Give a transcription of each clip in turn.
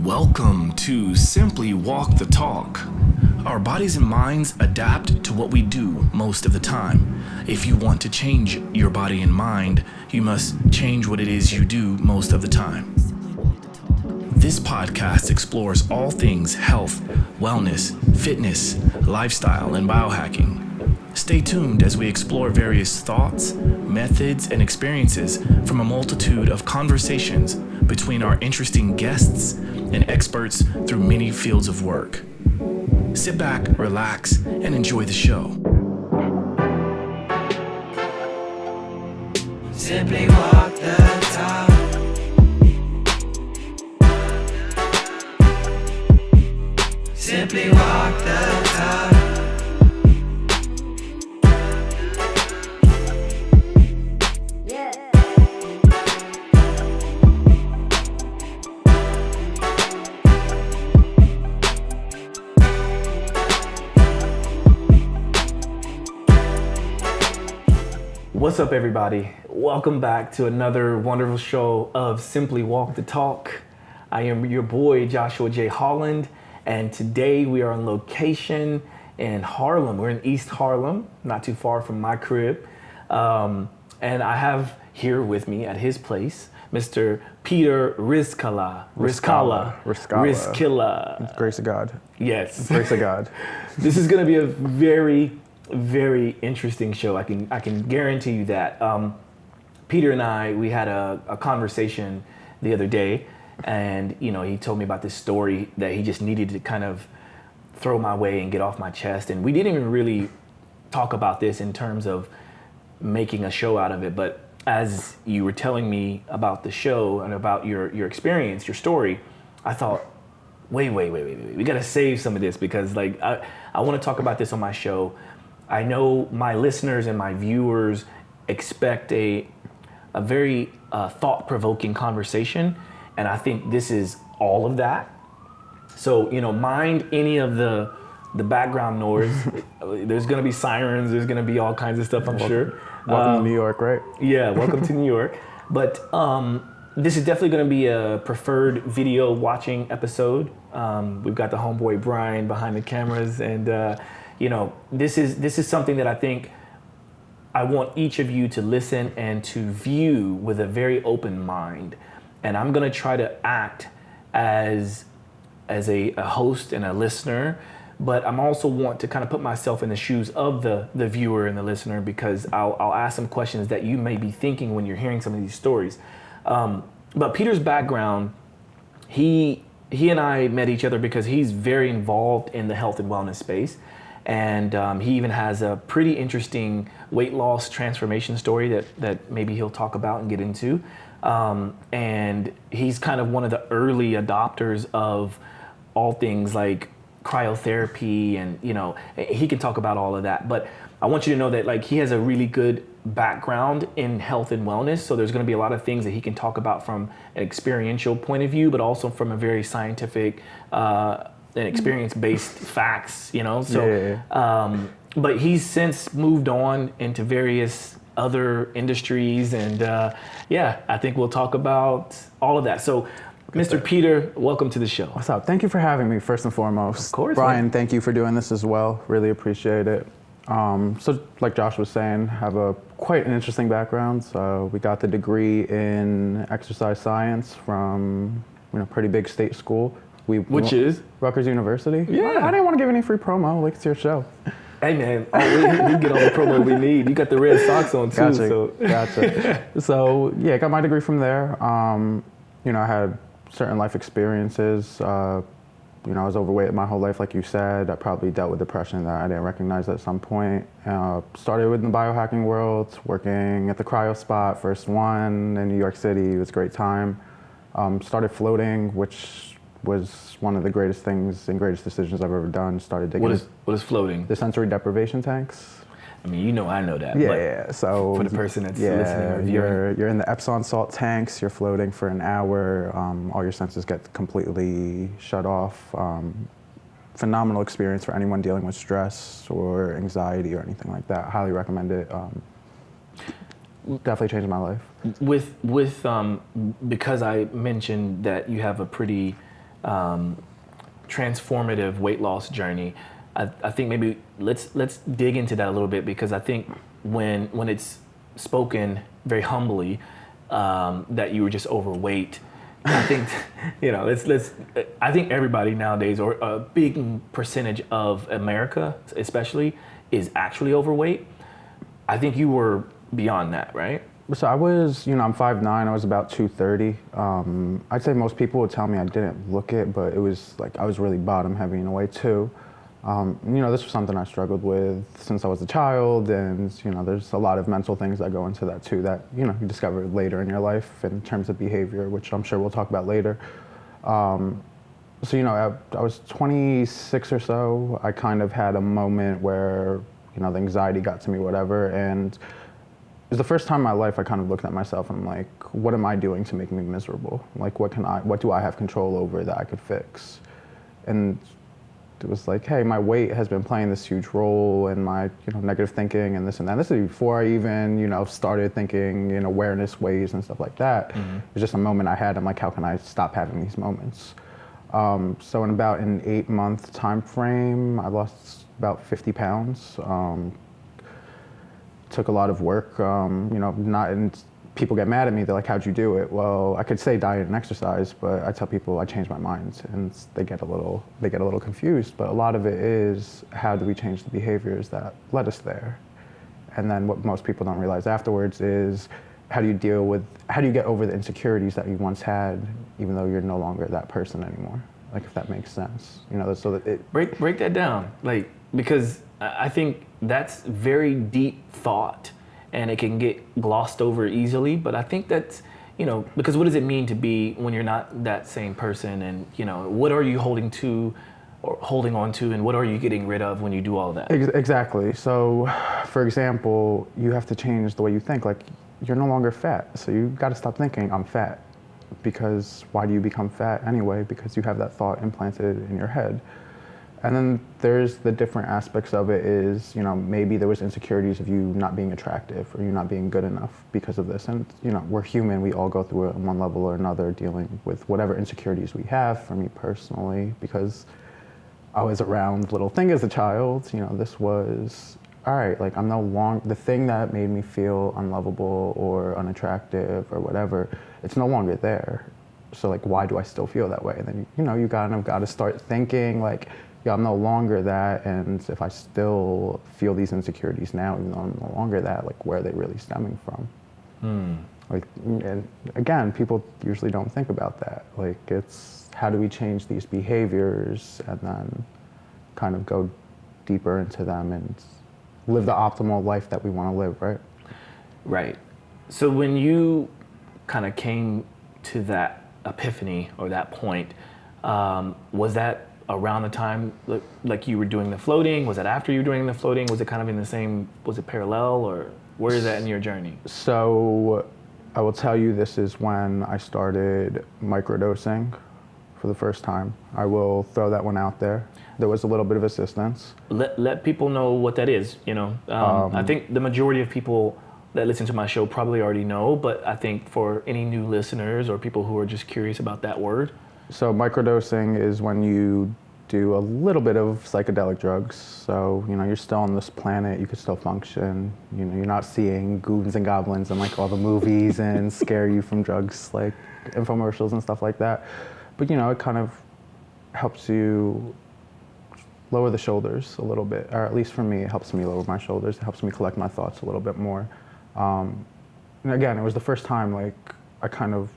Welcome to Simply Walk the Talk. Our bodies and minds adapt to what we do most of the time. If you want to change your body and mind, you must change what it is you do most of the time. This podcast explores all things health, wellness, fitness, lifestyle, and biohacking. Stay tuned as we explore various thoughts, methods, and experiences from a multitude of conversations between our interesting guests and experts through many fields of work. Sit back, relax, and enjoy the show. Simply walk the talk. Simply walk the talk. What's up, everybody? Welcome back to another wonderful show of Simply Walk the Talk. I am your boy, JoshuaJHolland, and today we are on location in Harlem. We're in East Harlem, not too far from my crib. And I have here with me at his place, Mr. Peter Rizkalla. Rizkalla. Grace of God. Yes. Grace of God. This is going to be a very interesting show. I can guarantee you that. Peter and I, we had a conversation the other day, and he told me about this story that he just needed to kind of throw my way and get off my chest. And we didn't even really talk about this in terms of making a show out of it. But as you were telling me about the show and about your experience, your story, I thought, wait. We got to save some of this because I want to talk about this on my show. I know my listeners and my viewers expect a very thought-provoking conversation, and I think this is all of that. So, mind any of the background noise. There's going to be sirens. There's going to be all kinds of stuff, I'm sure. Welcome to New York, right? Yeah, welcome to New York. But this is definitely going to be a preferred video watching episode. We've got the homeboy Brian behind the cameras, and this is something that I think I want each of you to listen and to view with a very open mind. And I'm going to try to act as a host and a listener, but I'm also want to kind of put myself in the shoes of the viewer and the listener, because I'll ask some questions that you may be thinking when you're hearing some of these stories. But Peter's background, he and I met each other because he's very involved in the health and wellness space. And he even has a pretty interesting weight loss transformation story that maybe he'll talk about and get into. And he's kind of one of the early adopters of all things like cryotherapy, and he can talk about all of that. But I want you to know that he has a really good background in health and wellness. So there's going to be a lot of things that he can talk about from an experiential point of view, but also from a very scientific and experience-based facts, So, but he's since moved on into various other industries, and I think we'll talk about all of that. So, Mr. Peter, welcome to the show. What's up? Thank you for having me, first and foremost. Of course. Brian, thank you for doing this as well. Really appreciate it. So, like Josh was saying, have quite an interesting background. So, we got the degree in exercise science from pretty big state school. Which is? Rutgers University. Yeah. I didn't want to give any free promo. It's your show. Hey, man. We get all the promo we need. You got the red socks on, too. Gotcha. So, yeah, got my degree from there. I had certain life experiences. I was overweight my whole life, like you said. I probably dealt with depression that I didn't recognize at some point. Started with the biohacking world, working at the cryo spot, first one in New York City. It was a great time. Started floating, which was one of the greatest things and greatest decisions I've ever done. Started digging. What is floating? The sensory deprivation tanks. I mean, I know that. Yeah. So for the person that's listening or viewing, you're in the Epsom salt tanks. You're floating for an hour. All your senses get completely shut off. Phenomenal experience for anyone dealing with stress or anxiety or anything like that. Highly recommend it. Definitely changed my life. With because I mentioned that you have a pretty transformative weight loss journey. I think maybe let's dig into that a little bit, because I think when it's spoken very humbly that you were just overweight, I think I think everybody nowadays, or a big percentage of America especially, is actually overweight. I think you were beyond that, right? So I was, I'm 5'9", I was about 230. I'd say most people would tell me I didn't look it, but it was like I was really bottom heavy in a way too. This was something I struggled with since I was a child, and there's a lot of mental things that go into that too that you discover later in your life in terms of behavior, which I'm sure we'll talk about later. I was 26 or so. I kind of had a moment where the anxiety got to me, whatever, and it was the first time in my life I kind of looked at myself and I'm like, what am I doing to make me miserable? Like, what do I have control over that I could fix? And it was like, hey, my weight has been playing this huge role in my, negative thinking and this and that. This is before I even, started thinking in awareness ways and stuff like that. Mm-hmm. It was just a moment I had. I'm like, how can I stop having these moments? So in about an 8-month time frame, I lost about 50 pounds. Took a lot of work, people get mad at me. They're like, how'd you do it? Well, I could say diet and exercise, but I tell people I changed my mind, and they get a little confused. But a lot of it is, how do we change the behaviors that led us there? And then what most people don't realize afterwards is, how do you get over the insecurities that you once had, even though you're no longer that person anymore? Like, if that makes sense, so that it break that down, like, because I think that's very deep thought. And it can get glossed over easily, but I think that's, because what does it mean to be when you're not that same person, and what are you holding on to, and what are you getting rid of when you do all of that? Exactly. So, for example, you have to change the way you think. Like, you're no longer fat, so you got to stop thinking I'm fat, because why do you become fat anyway? Because you have that thought implanted in your head. And then there's the different aspects of it is, maybe there was insecurities of you not being attractive or you not being good enough because of this. And, we're human. We all go through it on one level or another, dealing with whatever insecurities we have. For me personally, because I was around little thing as a child, this was, all right, like, I'm no longer, the thing that made me feel unlovable or unattractive or whatever, it's no longer there. So, like, why do I still feel that way? And then, you kind of got to start thinking, like, yeah, I'm no longer that, and if I still feel these insecurities now, even though I'm no longer that, like, where are they really stemming from? Like, and again, people usually don't think about that. Like, it's, how do we change these behaviors and then kind of go deeper into them and live the optimal life that we want to live, right? Right. So when you kind of came to that epiphany or that point, was that around the time like you were doing the floating? Was it after you were doing the floating? Was it kind of in the same, was it parallel, or where is that in your journey? So I will tell you, this is when I started microdosing for the first time. I will throw that one out there. There was a little bit of assistance. Let people know what that is, I think the majority of people that listen to my show probably already know, but I think for any new listeners or people who are just curious about that word. So microdosing is when you do a little bit of psychedelic drugs. So, you're still on this planet, you can still function. You're not seeing goons and goblins and like all the movies and scare you from drugs, like infomercials and stuff like that. But, it kind of helps you lower the shoulders a little bit, or at least for me, it helps me lower my shoulders. It helps me collect my thoughts a little bit more. And again, it was the first time, like, I kind of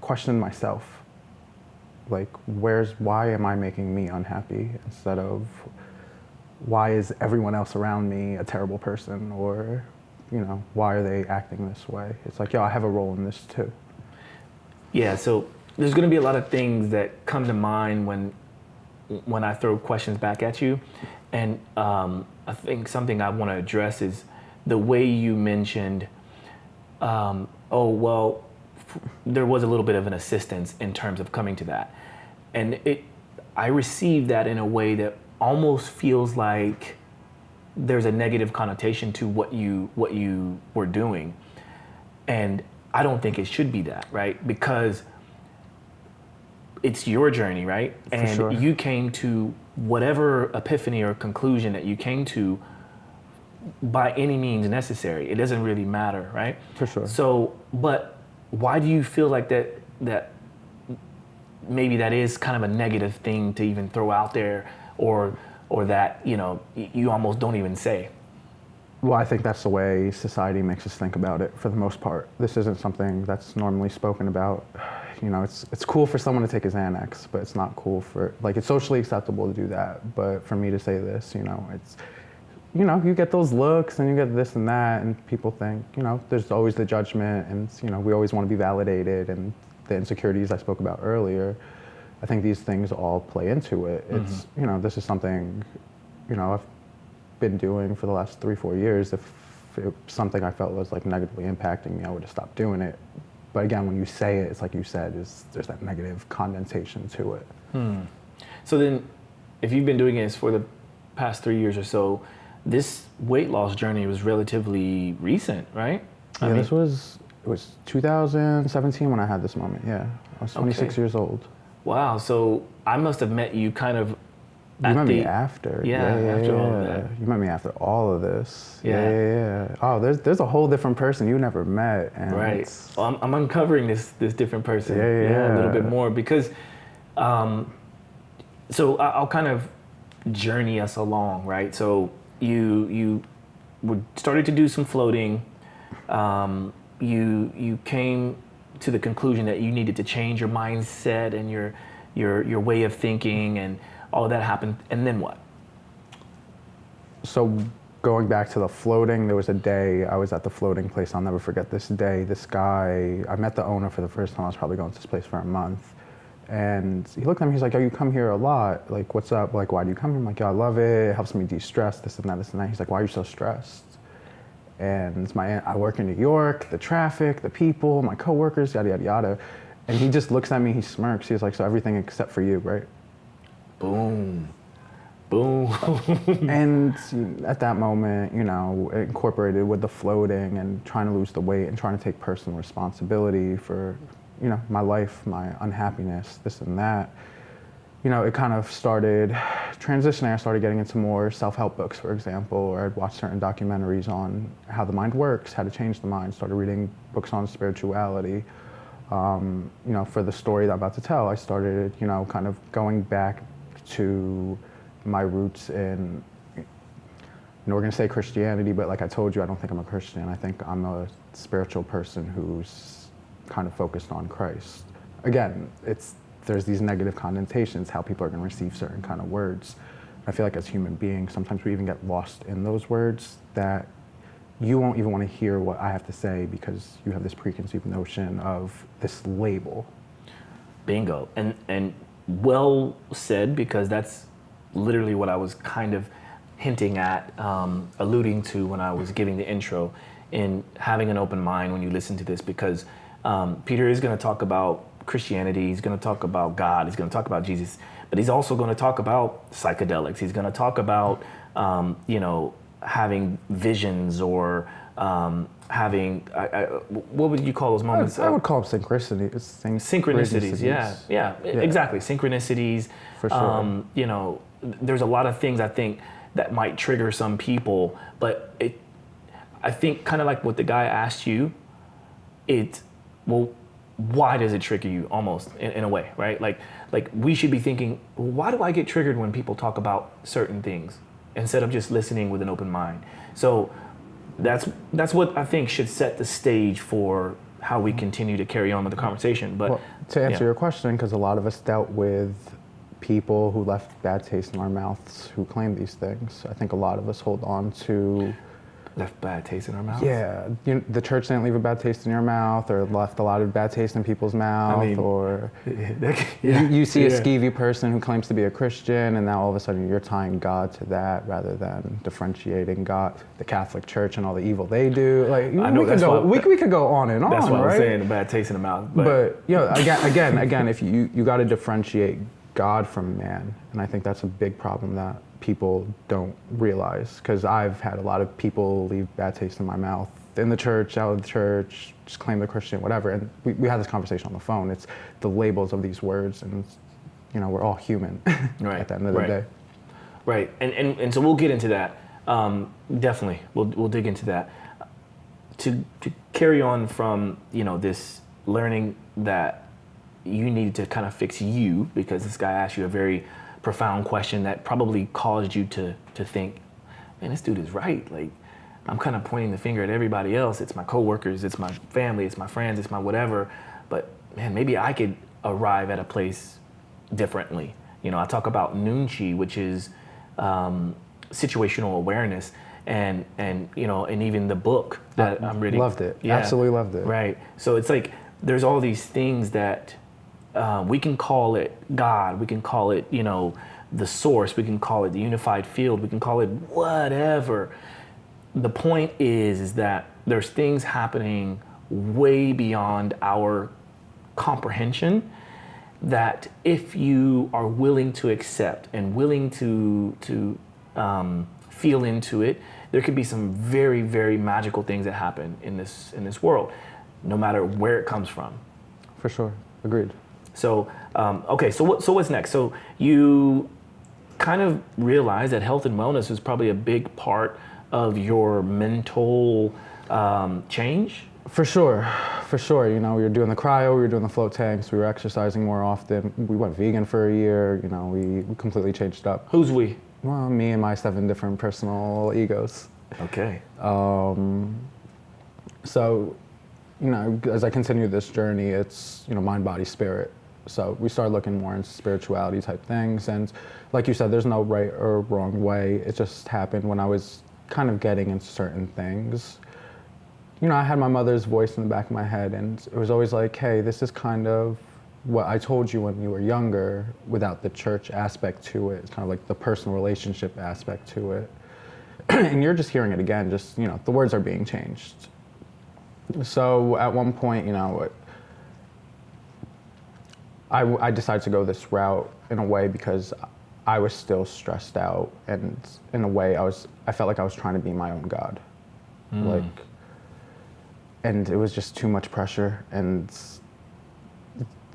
questioned myself. Like, why am I making me unhappy, instead of why is everyone else around me a terrible person, or, why are they acting this way? It's like, I have a role in this too. Yeah, so there's gonna be a lot of things that come to mind when I throw questions back at you. And I think something I wanna address is the way you mentioned, there was a little bit of an assistance in terms of coming to that. And I received that in a way that almost feels like there's a negative connotation to what you were doing. And I don't think it should be that, right? Because it's your journey, right? And sure. you came to whatever epiphany or conclusion that you came to by any means necessary. It doesn't really matter, right? For sure. So, but why do you feel like that maybe that is kind of a negative thing to even throw out there, or that, you know, you almost don't even say? Well, I think that's the way society makes us think about it for the most part. This isn't something that's normally spoken about. You know, it's cool for someone to take a Xanax, but it's not cool for, like, it's socially acceptable to do that. But for me to say this, you know, it's, you know, you get those looks and you get this and that, and people think, you know, there's always the judgment, and, you know, we always want to be validated, and the insecurities I spoke about earlier. I think these things all play into it. It's, you know, this is something, you know, I've been doing for the last 3-4 years. If it was something I felt was like negatively impacting me, I would have stopped doing it. But again, when you say it, it's like you said, there's that negative condensation to it. So then, if you've been doing this for the past 3 years or so, this weight loss journey was relatively recent, right? Yeah, it was 2017 when I had this moment. Yeah, I was 26 years old. Wow. So I must have met you kind of. You met me after. After all of that. You met me after all of this. Yeah. Oh, there's a whole different person you never met. And right. Well, I'm uncovering this different person. Yeah. A little bit more because, so I'll kind of journey us along, right? So you started to do some floating. You came to the conclusion that you needed to change your mindset and your way of thinking, and all of that happened, and then what? So going back to the floating, there was a day I was at the floating place. I'll never forget this day. This guy, I met the owner for the first time. I was probably going to this place for a month. And he looked at me, he's like, oh, you come here a lot. Like, what's up? Like, why do you come here? I'm like, yeah, I love it. It helps me de-stress, this and that, this and that. He's like, why are you so stressed? And I work in New York, the traffic, the people, my coworkers, yada, yada, yada. And he just looks at me, he smirks. He's like, so everything except for you, right? Boom. And at that moment, you know, incorporated with the floating and trying to lose the weight and trying to take personal responsibility for, you know, my life, my unhappiness, this and that, you know, it kind of started transitioning. I started getting into more self-help books, for example, or I'd watch certain documentaries on how the mind works, how to change the mind, started reading books on spirituality. You know, for the story that I'm about to tell, I started, you know, kind of going back to my roots in, you know, we're going to say Christianity, but like I told you, I don't think I'm a Christian. I think I'm a spiritual person who's kind of focused on Christ. Again, there's these negative connotations, how people are going to receive certain kind of words. I feel like as human beings, sometimes we even get lost in those words that you won't even want to hear what I have to say because you have this preconceived notion of this label. Bingo. And well said, because that's literally what I was kind of hinting at, alluding to when I was giving the intro, in having an open mind when you listen to this, because Peter is going to talk about Christianity, he's going to talk about God, he's going to talk about Jesus, but he's also going to talk about psychedelics. He's going to talk about, you know, having visions or having, what would you call those moments? I would call them synchronicities. Synchronicities, yeah, exactly. Synchronicities. For sure. You know, there's a lot of things I think that might trigger some people, but I think kind of like what the guy asked you, why does it trigger you almost in a way, right? Like we should be thinking, why do I get triggered when people talk about certain things instead of just listening with an open mind? So that's what I think should set the stage for how we continue to carry on with the conversation. But well, to answer your question, because a lot of us dealt with people who left bad taste in our mouths who claim these things. I think a lot of us hold on to left bad taste in our mouths. Yeah, the church didn't leave a bad taste in your mouth, or left a lot of bad taste in people's mouth, or you see a skeevy person who claims to be a Christian, and now all of a sudden you're tying God to that rather than differentiating God, the Catholic Church, and all the evil they do. Like I know, we could go on and on. That's why right? I'm saying the bad taste in the mouth. But you know, again, if you got to differentiate God from man, and I think that's a big problem that people don't realize, because I've had a lot of people leave bad taste in my mouth. in the church, out of the church, just claim they're Christian, whatever. And we had this conversation on the phone. It's the labels of these words, and you know, we're all human Right. at the end of the day. Right, and so we'll get into that. Definitely, we'll dig into that. To carry on from, you know, this learning that you needed to kind of fix you, because this guy asked you a very profound question that probably caused you to think, man, this dude is right. Like, I'm kind of pointing the finger at everybody else. It's my coworkers, it's my family, it's my friends, it's my whatever. But man, maybe I could arrive at a place differently. You know, I talk about Nunchi, which is situational awareness, and you know, and even the book that I'm reading. Loved it. Absolutely loved it. Right. So it's like there's all these things that we can call it God, we can call it, you know, the source, we can call it the unified field, we can call it whatever. The point is that there's things happening way beyond our comprehension that if you are willing to accept and willing to feel into it, there could be some very, very magical things that happen in this world, no matter where it comes from. For sure. Agreed. So, okay, so what's next? So you kind of realize that health and wellness is probably a big part of your mental change? For sure. You know, we were doing the cryo, we were doing the float tanks, we were exercising more often. We went vegan for a year, you know, we completely changed up. Who's we? Well, me and my 7 different personal egos. Okay. So, you know, as I continue this journey, it's, you know, mind, body, spirit. So we started looking more into spirituality type things. And like you said, there's no right or wrong way. It just happened when I was kind of getting into certain things. You know, I had my mother's voice in the back of my head, and it was always like, hey, this is kind of what I told you when you were younger without the church aspect to it. It's kind of like the personal relationship aspect to it. And you're just hearing it again, just, you know, the words are being changed. So at one point, you know, I decided to go this route in a way because I was still stressed out, and in a way I felt like I was trying to be my own God. And it was just too much pressure, and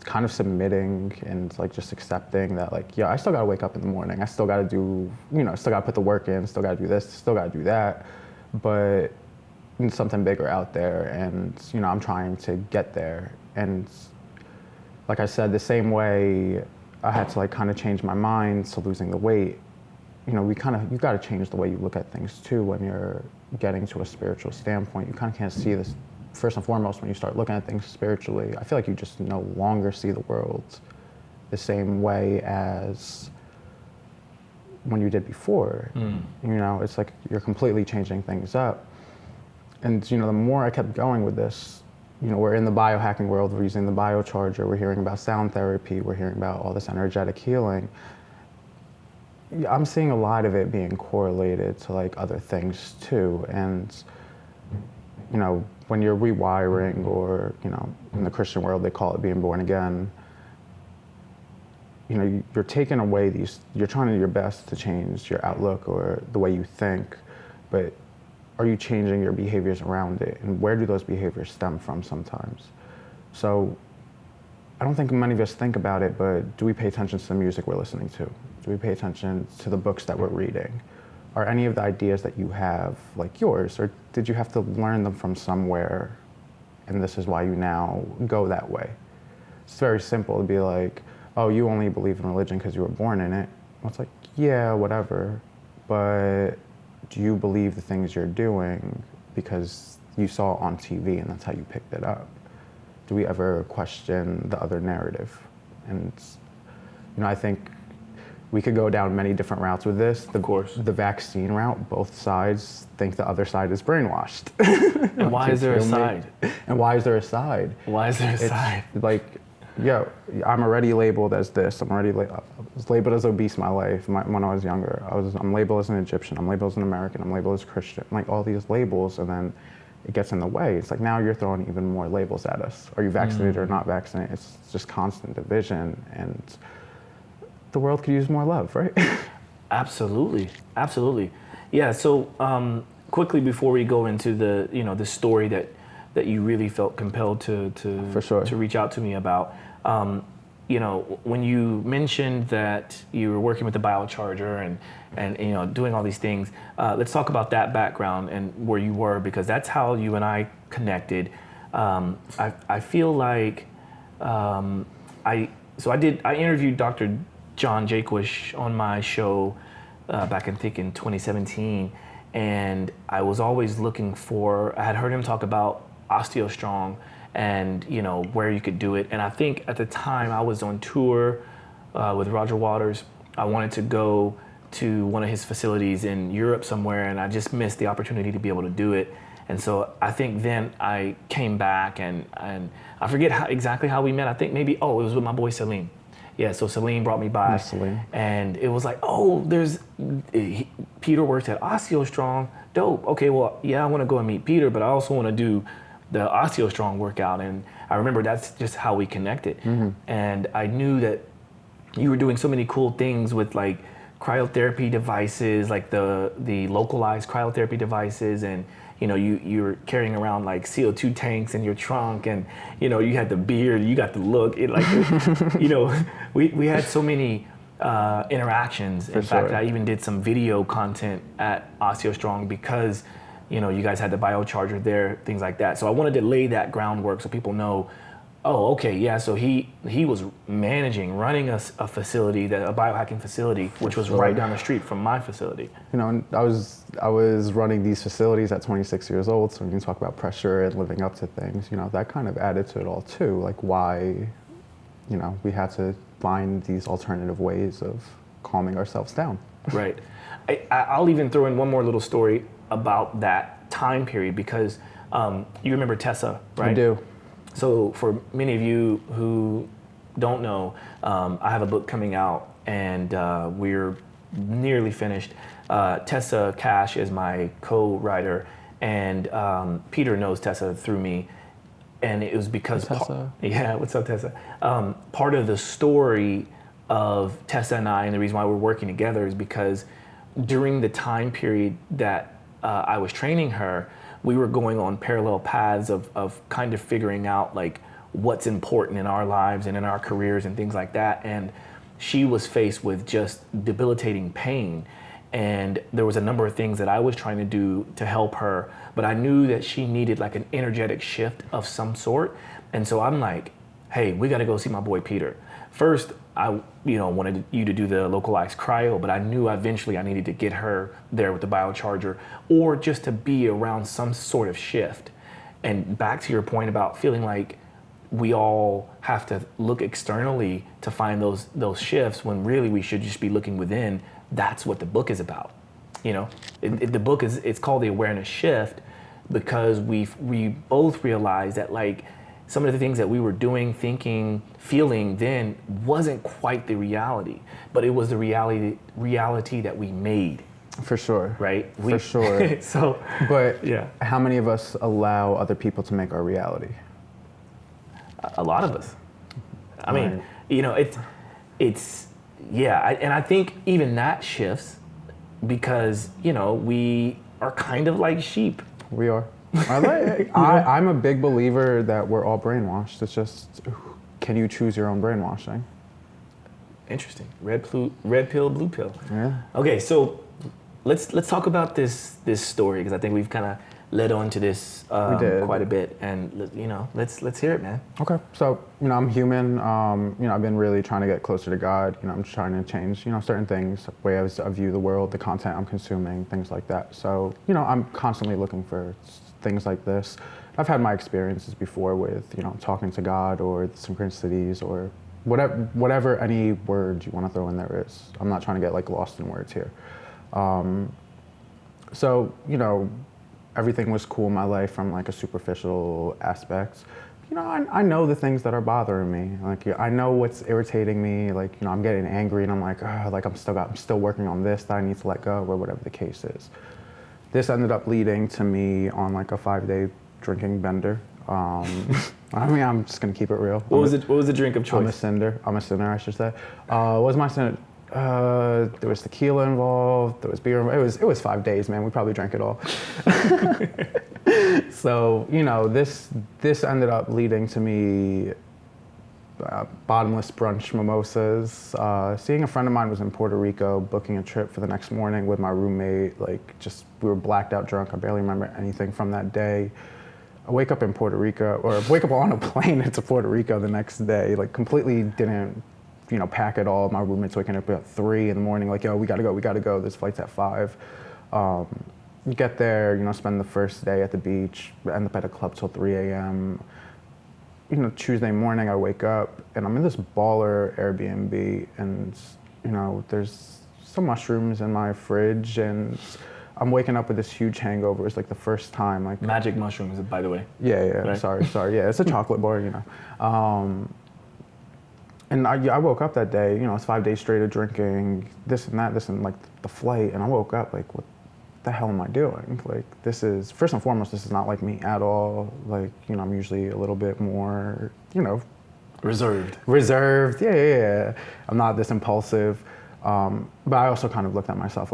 kind of submitting and like just accepting that, like, yeah, I still gotta wake up in the morning. I still gotta do, you know, still gotta put the work in, still gotta do this, still gotta do that. But there's something bigger out there, and, you know, I'm trying to get there. And like I said, the same way I had to like kind of change my mind to losing the weight, you know, you gotta change the way you look at things too when you're getting to a spiritual standpoint. You kind of can't see this. First and foremost, when you start looking at things spiritually, I feel like you just no longer see the world the same way as when you did before. You know, it's like you're completely changing things up. And, you know, the more I kept going with this, you know, we're in the biohacking world, we're using the biocharger, we're hearing about sound therapy, we're hearing about all this energetic healing. I'm seeing a lot of it being correlated to like other things too. And, you know, when you're rewiring, or, you know, in the Christian world, they call it being born again, you know, you're taking away you're trying to do your best to change your outlook or the way you think, but are you changing your behaviors around it? And where do those behaviors stem from sometimes? So I don't think many of us think about it, but do we pay attention to the music we're listening to? Do we pay attention to the books that we're reading? Are any of the ideas that you have like yours, or did you have to learn them from somewhere, and this is why you now go that way? It's very simple to be like, oh, you only believe in religion because you were born in it. Well, it's like, yeah, whatever, but do you believe the things you're doing because you saw it on TV and that's how you picked it up? Do we ever question the other narrative? And, you know, I think we could go down many different routes with this. Of course. The vaccine route, both sides think the other side is brainwashed. And why is there a side? And why is there a side? Why is there a side? Like, yo, I'm already labeled as this. I was labeled as obese my life when I was younger. I'm labeled as an Egyptian. I'm labeled as an American. I'm labeled as Christian. Like all these labels, and then it gets in the way. It's like now you're throwing even more labels at us. Are you vaccinated or not vaccinated? It's just constant division, and the world could use more love, right? Absolutely. Yeah, so quickly before we go into the the story that you really felt compelled to For sure. to reach out to me about. When you mentioned that you were working with the biocharger and doing all these things, let's talk about that background and where you were, because that's how you and I connected. I feel like I interviewed Dr. John Jaquish on my show back in 2017, and I was always looking for. I had heard him talk about OsteoStrong and where you could do it, and I think at the time I was on tour with Roger Waters. I wanted to go to one of his facilities in Europe somewhere, and I just missed the opportunity to be able to do it. And so I think then I came back, and I forget exactly how we met. I think maybe it was with my boy Salim. Yeah, so Salim brought me by, and it was like, Peter works at OsteoStrong. Dope. Okay, well, yeah, I want to go and meet Peter, but I also want to do the OsteoStrong workout. And I remember that's just how we connected. Mm-hmm. And I knew that you were doing so many cool things with like cryotherapy devices, like the localized cryotherapy devices, and you were carrying around like CO2 tanks in your trunk, and you had the beard, you got the look. We had so many interactions. In fact, I even did some video content at OsteoStrong because you guys had the biocharger there, things like that. So I wanted to lay that groundwork so people know, so he was running a facility, a biohacking facility, which was right down the street from my facility. I was running these facilities at 26 years old, so when you talk about pressure and living up to things, that kind of added to it all too, like why, we had to find these alternative ways of calming ourselves down. Right. I'll even throw in one more little story about that time period, because you remember Tessa, right? I do. So for many of you who don't know, I have a book coming out, and we're nearly finished. Tessa Cash is my co-writer, and Peter knows Tessa through me, and it was because Tessa. What's up, Tessa? Part of the story of Tessa and I, and the reason why we're working together, is because during the time period that I was training her, we were going on parallel paths of kind of figuring out like what's important in our lives and in our careers and things like that. And she was faced with just debilitating pain. And there was a number of things that I was trying to do to help her, but I knew that she needed like an energetic shift of some sort. And so I'm like, hey, we got to go see my boy Peter. First, I wanted you to do the localized cryo, but I knew eventually I needed to get her there with the biocharger, or just to be around some sort of shift. And back to your point about feeling like we all have to look externally to find those shifts, when really we should just be looking within. That's what the book is about. The book it's called The Awareness Shift, because we both realized that like some of the things that we were doing, thinking, feeling then wasn't quite the reality, but it was the reality that we made. For sure. Right? For sure. So, but yeah. How many of us allow other people to make our reality? A lot of us. I mean, it's and I think even that shifts because, we are kind of like sheep. We are. I'm a big believer that we're all brainwashed. It's just, can you choose your own brainwashing? Interesting. Red pill, blue pill. Yeah. Okay, so let's talk about this story, because I think we've kind of led on to this quite a bit, and let's hear it, man. Okay. So I'm human. I've been really trying to get closer to God. I'm trying to change certain things, ways I view the world, the content I'm consuming, things like that. So I'm constantly looking for things like this. I've had my experiences before with, talking to God or the synchronicities or whatever any word you want to throw in there is. I'm not trying to get like lost in words here. So, everything was cool in my life from like a superficial aspect. I know the things that are bothering me. Like, I know what's irritating me. Like, I'm getting angry and I'm like, I'm still working on this that I need to let go, or whatever the case is. This ended up leading to me on like a 5-day drinking bender. I'm just gonna keep it real. What was the drink of choice? I'm a sinner, I should say. What was my sin? There was tequila involved. There was beer. It was 5 days, man. We probably drank it all. So this ended up leading to me bottomless brunch mimosas. Seeing a friend of mine was in Puerto Rico, booking a trip for the next morning with my roommate. We were blacked out drunk. I barely remember anything from that day. I wake up in Puerto Rico, or wake up on a plane into Puerto Rico the next day. Completely didn't, pack at all. My roommate's waking up at 3 in the morning. Yo, we gotta go. This flight's at 5. You get there, spend the first day at the beach, end up at a club till 3 a.m. Tuesday morning I wake up and I'm in this baller Airbnb and, there's some mushrooms in my fridge and I'm waking up with this huge hangover. It's the first time. Magic mushrooms, by the way. Yeah, right? Sorry. Yeah, it's a chocolate bar, And I woke up that day, it's 5 days straight of drinking, this and the flight. And I woke up what the hell am I doing? This is, first and foremost, this is not like me at all. I'm usually a little bit more, Reserved, yeah. I'm not this impulsive. But I also kind of looked at myself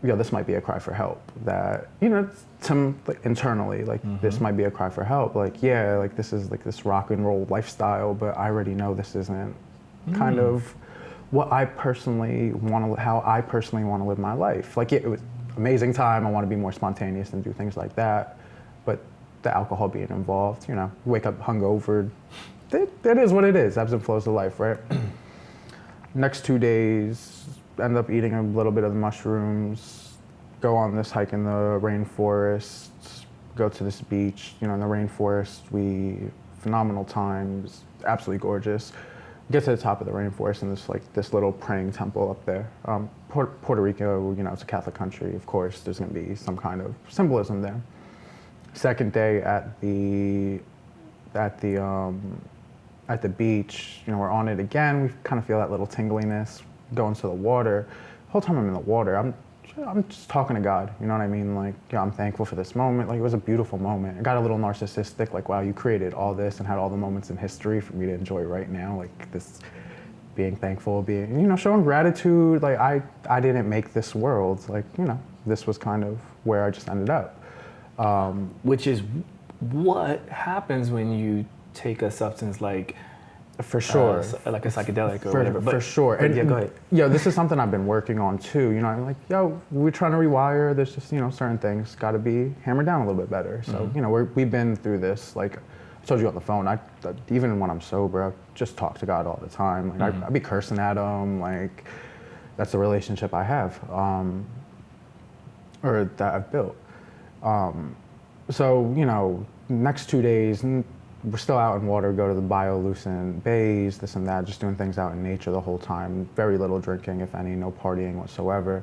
this might be a cry for help. That, internally, this might be a cry for help. This is this rock and roll lifestyle, but I already know this isn't kind of what I personally want to, how I personally want to live my life. It was amazing time. I want to be more spontaneous and do things like that. But the alcohol being involved, wake up hungover. It is what it is. Ebbs and flows of life, right? Next 2 days, end up eating a little bit of the mushrooms, go on this hike in the rainforest, go to this beach, in the rainforest. Phenomenal times, absolutely gorgeous. Get to the top of the rainforest and there's this little praying temple up there. Puerto Rico, it's a Catholic country, of course, there's gonna be some kind of symbolism there. Second day at the beach, we're on it again. We kind of feel that little tingliness, go into the water. The whole time I'm in the water, I'm just talking to God, you know what I mean? I'm thankful for this moment. It was a beautiful moment. I got a little narcissistic, wow, you created all this and had all the moments in history for me to enjoy right now. This being thankful, showing gratitude. I didn't make this world. This was kind of where I just ended up. Which is what happens when you take a substance for sure, like a psychedelic or whatever. For sure. And yeah, go ahead. This is something I've been working on too. I'm we're trying to rewire. There's just certain things got to be hammered down a little bit better. So we've been through this. I told you on the phone. Even when I'm sober, I just talk to God all the time. I be cursing at him. That's the relationship I have, or that I've built. So next 2 days. We're still out in water, go to the bioluminescent bays, this and that, just doing things out in nature the whole time. Very little drinking, if any, no partying whatsoever.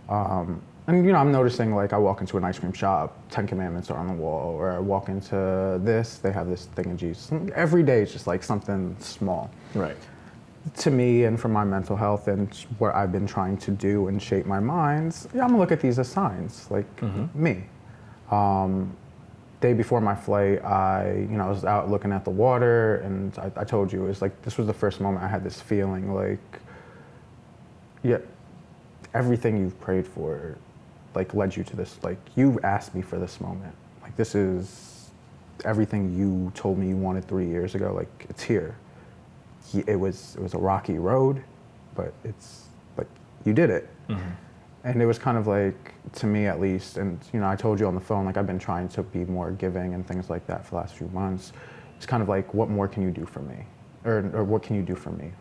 And I'm noticing I walk into an ice cream shop, 10 Commandments are on the wall, or I walk into this, they have this thing of Jesus. Every day is just something small. Right. To me and for my mental health and what I've been trying to do and shape my minds, I'm gonna look at these as signs, me. Day before my flight, I was out looking at the water, and I told you, it was this was the first moment I had this feeling everything you've prayed for, led you to this. You asked me for this moment. This is everything you told me you wanted 3 years ago. It's here. It was a rocky road, but you did it. Mm-hmm. And it was kind of to me at least, and I told you on the phone, I've been trying to be more giving and things like that for the last few months. It's kind of what more can you do for me? Or what can you do for me?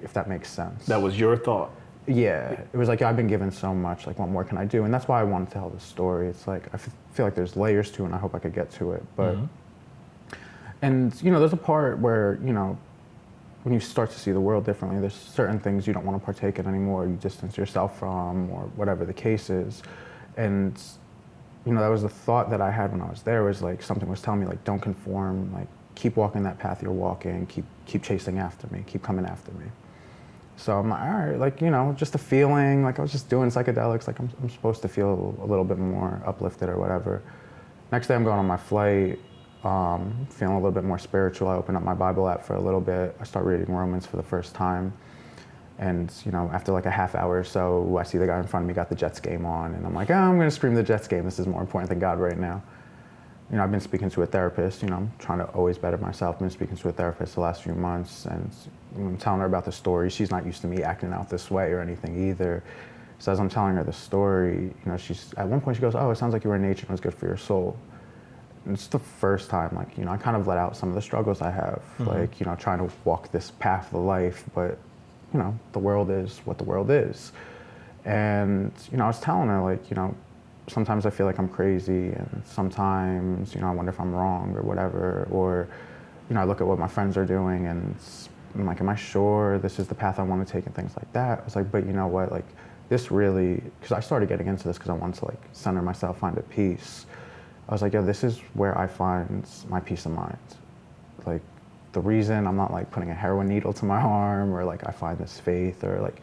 If that makes sense. That was your thought. Yeah, it was I've been given so much, what more can I do? And that's why I wanted to tell this story. It's I feel there's layers to it, and I hope I could get to it. But, and there's a part where, when you start to see the world differently, there's certain things you don't want to partake in anymore, you distance yourself from, or whatever the case is. And, that was the thought that I had when I was there, was something was telling me, don't conform, keep walking that path you're walking, keep chasing after me, keep coming after me. So I'm all right, just a feeling, I was just doing psychedelics, I'm supposed to feel a little bit more uplifted or whatever. Next day I'm going on my flight, feeling a little bit more spiritual. I open up my Bible app for a little bit. I start reading Romans for the first time. And, you know, after like a half hour or so, I see the guy in front of me got the Jets game on, and I'm like, oh, I'm gonna stream the Jets game. This is more important than God right now. You know, I've been speaking to a therapist, you know, I'm trying to always better myself. I've been speaking to a therapist the last few months, and I'm telling her about the story. She's not used to me acting out this way or anything either. So as I'm telling her the story, you know, at one point she goes, oh, it sounds like you were in nature and it was good for your soul. And it's the first time, like, you know, I kind of let out some of the struggles I have, like, you know, trying to walk this path of life, but, you know, the world is what the world is. And, you know, I was telling her, like, you know, sometimes I feel like I'm crazy, and sometimes, you know, I wonder if I'm wrong or whatever, or, you know, I look at what my friends are doing and I'm like, am I sure this is the path I want to take and things like that? I was like, but you know what, like, this really, because I started getting into this because I wanted to, like, center myself, find a peace. I was like, yo, this is where I find my peace of mind. Like, the reason I'm not, like, putting a heroin needle to my arm, or, like, I find this faith, or, like,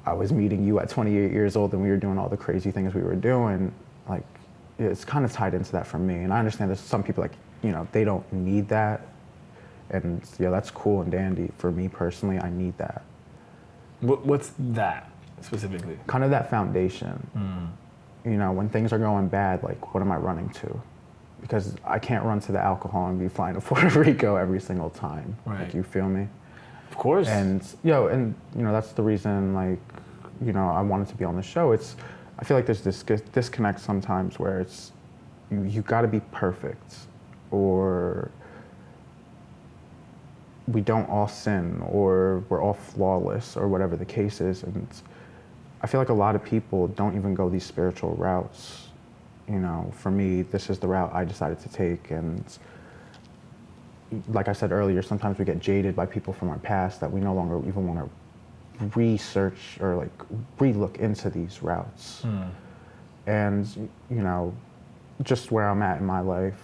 I was meeting you at 28 years old and we were doing all the crazy things we were doing, like, it's kind of tied into that for me. And I understand there's some people, like, you know, they don't need that. And, yeah, that's cool and dandy. For me personally, I need that. What's that specifically? Kind of that foundation. You know, when things are going bad, like, what am I running to? Because I can't run to the alcohol and be flying to Puerto Rico every single time. Right. Like, you feel me? Of course. And, you know, that's the reason, like, you know, I wanted to be on the show. I feel like there's this disconnect sometimes where it's, you gotta be perfect, or we don't all sin, or we're all flawless, or whatever the case is. And I feel like a lot of people don't even go these spiritual routes. You know, for me, this is the route I decided to take. And like I said earlier, sometimes we get jaded by people from our past that we no longer even want to research or, like, re-look into these routes. And, you know, just where I'm at in my life,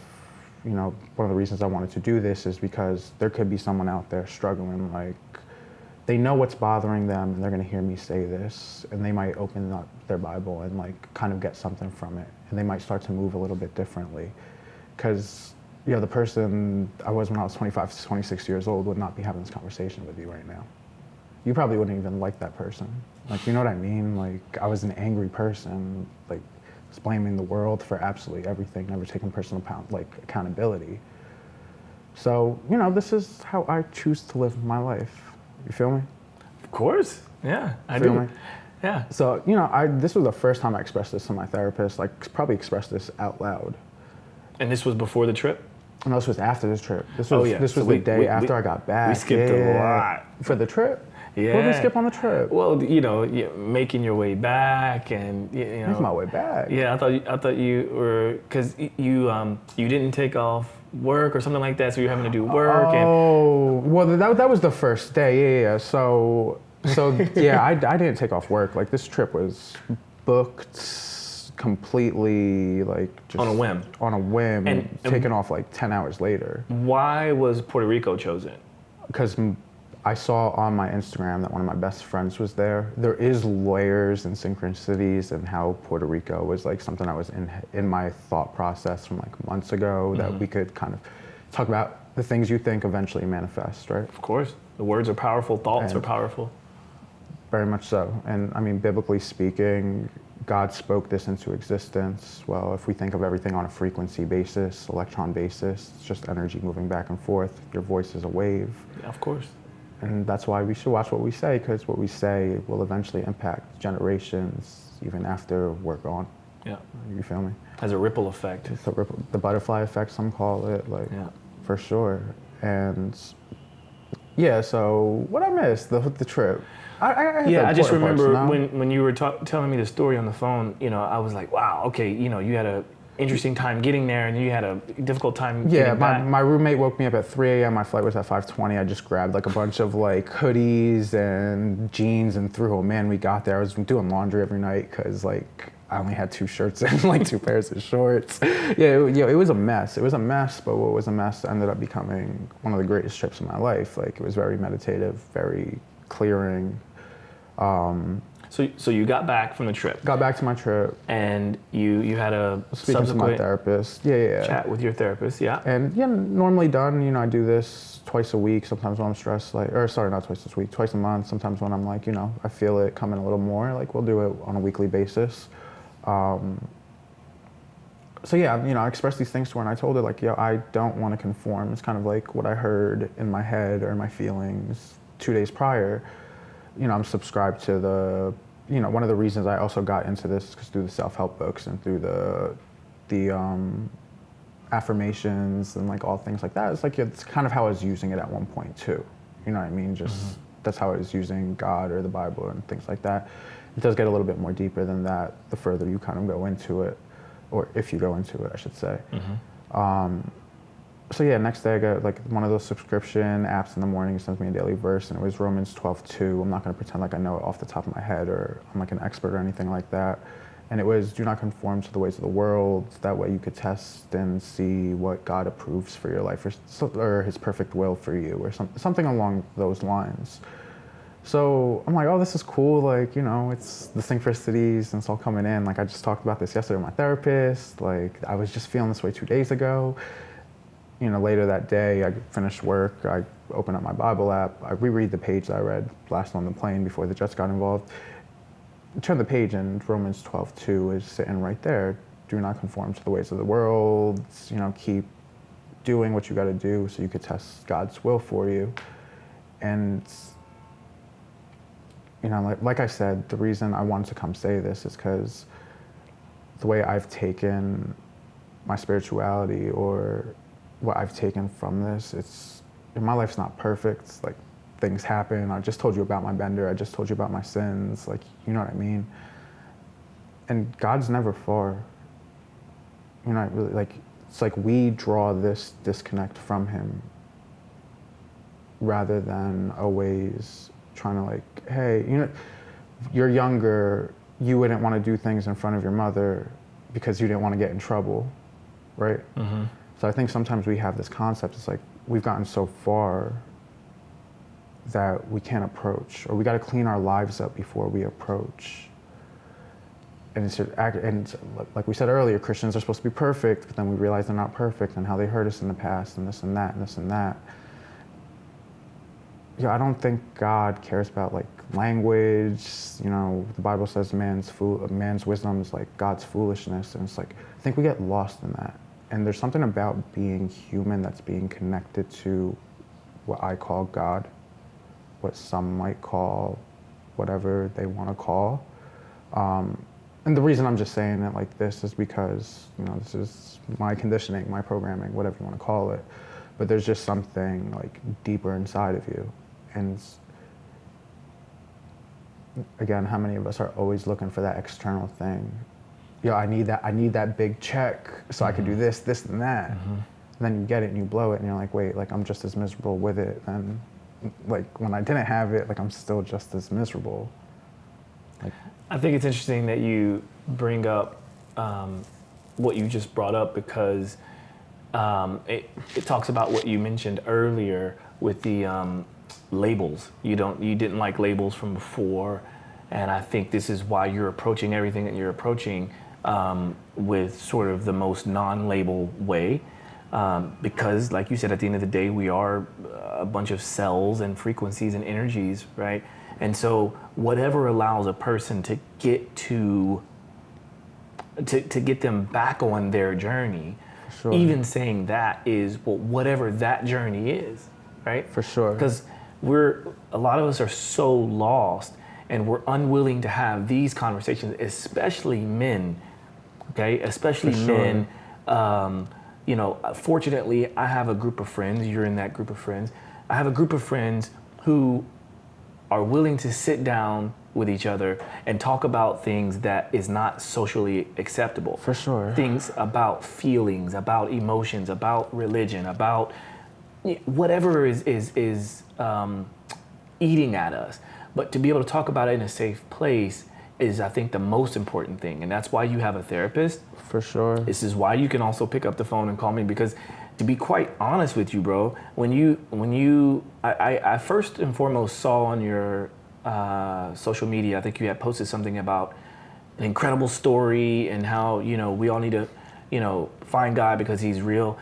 you know, one of the reasons I wanted to do this is because there could be someone out there struggling, like, they know what's bothering them and they're gonna hear me say this, and they might open up their Bible and, like, kind of get something from it, and they might start to move a little bit differently. Because, you know, the person I was when I was 25 to 26 years old would not be having this conversation with you right now. You probably wouldn't even like that person. Like, you know what I mean? Like, I was an angry person, like, blaming the world for absolutely everything, never taking personal accountability. So, you know, this is how I choose to live my life. You feel me? Of course. Yeah, I Feel do. me? Yeah. So, you know, this was the first time I expressed this to my therapist, like, probably expressed this out loud. And this was before the trip? No, this was after this trip. This was So the day after I got back. We skipped a lot. For the trip? Yeah. What did we skip on the trip? Well, you know, making your way back, and you know. Making my way back. Yeah, I thought you were, because you didn't take off work or something like that, so you're having to do work. Oh, well, that was the first day. Yeah. So yeah, I didn't take off work. Like, this trip was booked completely, like, just On a whim. On a whim, And taken off like 10 hours later. Why was Puerto Rico chosen? Because I saw on my Instagram that one of my best friends was there. There is layers and synchronicities, and how Puerto Rico was, like, something that was in my thought process from, like, months ago, that we could kind of talk about the things you think eventually manifest, right? Of course. The words are powerful, thoughts are powerful. Very much so. And I mean, biblically speaking, God spoke this into existence. Well, if we think of everything on a frequency basis, electron basis, it's just energy moving back and forth. Your voice is a wave. Yeah, of course. And that's why we should watch what we say, because what we say will eventually impact generations even after we're gone. Yeah. You feel me? Has a ripple effect. It's the butterfly effect, some call it, like, Yeah. for sure. And yeah, so what I missed, the trip. I just remember parts, when you were telling me the story on the phone, you know, I was like, wow, okay, you know, you had a interesting time getting there, and you had a difficult time getting back. My roommate woke me up at 3 a.m. My flight was at 5:20. I just grabbed, like, a bunch of, like, hoodies and jeans and threw them in. We got there. I was doing laundry every night because, like, I only had 2 shirts and, like, 2 pairs of shorts. It was a mess. It was a mess, but what was a mess ended up becoming one of the greatest trips of my life. Like, it was very meditative, very clearing. So you got back from the trip. Got back to my trip. And you had a Speaking to my therapist. Yeah. Chat with your therapist, yeah. And normally done, I do this twice a week, sometimes when I'm stressed, not twice this week, twice a month, sometimes when I'm like, I feel it coming a little more, like we'll do it on a weekly basis. So yeah, I expressed these things to her and I told her like, I don't want to conform. It's kind of like what I heard in my head or my feelings 2 days prior. I'm subscribed to the, one of the reasons I also got into this is because through the self-help books and through the affirmations and like all things like that. It's like, it's kind of how I was using it at one point too. You know what I mean? Just that's how I was using God or the Bible and things like that. It does get a little bit more deeper than that the further you kind of go into it, or if you go into it, I should say. So yeah, next day I got like one of those subscription apps in the morning. It sends me a daily verse, and it was Romans 12:2. I'm not going to pretend like I know it off the top of my head or I'm like an expert or anything like that. And it was, do not conform to the ways of the world. That way you could test and see what God approves for your life, or his perfect will for you, or something along those lines. So I'm like, oh, this is cool. Like, it's the synchronicities and it's all coming in. Like I just talked about this yesterday with my therapist. Like I was just feeling this way 2 days ago. Later that day, I finished work. I opened up my Bible app. I reread the page that I read last on the plane before the Jets got involved. Turn the page and Romans 12:2 is sitting right there. Do not conform to the ways of the world. Keep doing what you got to do so you could test God's will for you. And like I said, the reason I wanted to come say this is because the way I've taken my spirituality or what I've taken from this, my life's not perfect. Like things happen. I just told you about my bender. I just told you about my sins. Like, you know what I mean? And God's never far. Really, like, it's like we draw this disconnect from him rather than always trying to like, hey, you're younger, you wouldn't want to do things in front of your mother because you didn't want to get in trouble, right? So I think sometimes we have this concept, it's like we've gotten so far that we can't approach, or we got to clean our lives up before we approach. And like we said earlier, Christians are supposed to be perfect, but then we realize they're not perfect and how they hurt us in the past and this and that and this and that. I don't think God cares about like language. The Bible says man's wisdom is like God's foolishness, and it's like I think we get lost in that. And there's something about being human that's being connected to what I call God, what some might call whatever they want to call. And the reason I'm just saying it like this is because, this is my conditioning, my programming, whatever you want to call it. But there's just something like deeper inside of you. And again, how many of us are always looking for that external thing? I need that big check so I can do this, and that. And then you get it and you blow it and you're like, wait, like I'm just as miserable with it. And like when I didn't have it, like I'm still just as miserable. Like, I think it's interesting that you bring up what you just brought up, because it talks about what you mentioned earlier with the labels. You didn't like labels from before, and I think this is why you're approaching everything that you're approaching with sort of the most non-label way, because like you said, at the end of the day, we are a bunch of cells and frequencies and energies, right? And so whatever allows a person to get to get them back on their journey, sure. Even saying that is, well, whatever that journey is, right? For sure. Because a lot of us are so lost, and we're unwilling to have these conversations, especially men, okay? Especially sure. men. Fortunately, I have a group of friends, you're in that group of friends. I have a group of friends who are willing to sit down with each other and talk about things that is not socially acceptable. For sure. Things about feelings, about emotions, about religion, about whatever is eating at us. But to be able to talk about it in a safe place is, I think, the most important thing. And that's why you have a therapist. For sure. This is why you can also pick up the phone and call me, because to be quite honest with you, bro, I first and foremost saw on your social media. I think you had posted something about an incredible story and how, we all need to, find God because he's real.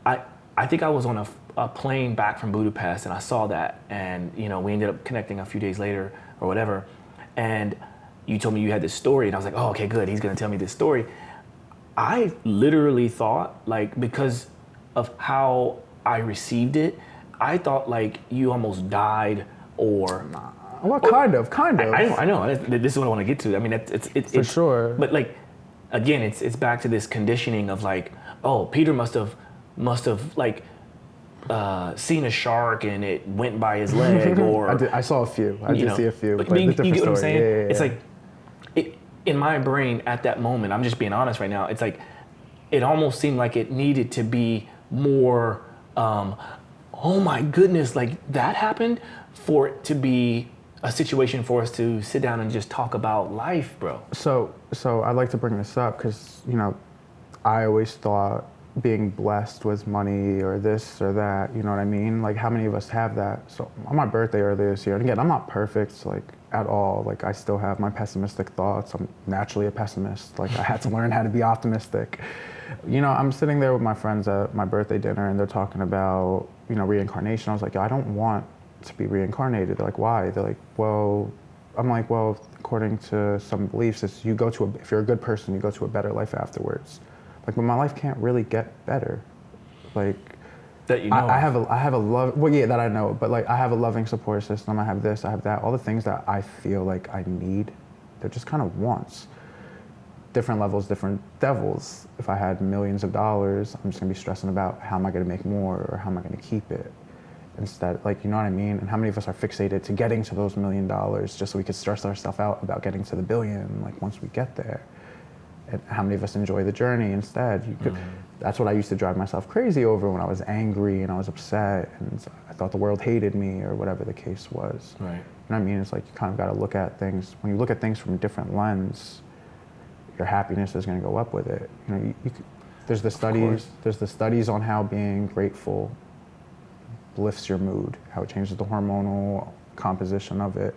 I think I was on a plane back from Budapest and I saw that, and, we ended up connecting a few days later or whatever. And you told me you had this story and I was like, oh, okay, good. He's going to tell me this story. I literally thought, like, because of how I received it, I thought like you almost died or... Well, kind of. I know. This is what I want to get to. I mean, it's for sure. But like, again, it's back to this conditioning of like, oh, Peter must have like seen a shark and it went by his leg, or I saw a few. I did see a few. But But you it's a different get what I'm story. saying? Yeah. It's like, in my brain at that moment, I'm just being honest right now. It's like, it almost seemed like it needed to be more. Oh my goodness, like that happened, for it to be a situation for us to sit down and just talk about life, bro. So I'd like to bring this up because, I always thought being blessed was money or this or that, you know what I mean? Like, how many of us have that? So on my birthday earlier this year, and again, I'm not perfect, like, at all. Like, I still have my pessimistic thoughts. I'm naturally a pessimist. Like, I had to learn how to be optimistic. I'm sitting there with my friends at my birthday dinner and they're talking about, reincarnation. I was like, I don't want to be reincarnated. They're like, why? They're like, well, I'm like, well, according to some beliefs, if you're a good person, you go to a better life afterwards. Like, but my life can't really get better. Like, that you know. I have a love. Well, yeah, that I know. But like, I have a loving support system. I have this. I have that. All the things that I feel like I need, they're just kind of wants. Different levels, different devils. If I had millions of dollars, I'm just gonna be stressing about how am I gonna make more or how am I gonna keep it. Instead, like, you know what I mean? And how many of us are fixated to getting to those $1 million just so we could stress ourselves out about getting to the billion, like, once we get there? And how many of us enjoy the journey instead? That's what I used to drive myself crazy over when I was angry and I was upset and I thought the world hated me or whatever the case was. Right. You know what I mean? It's like you kind of got to look at things, when you look at things from a different lens, your happiness is going to go up with it. There's the studies on how being grateful lifts your mood, how it changes the hormonal composition of it.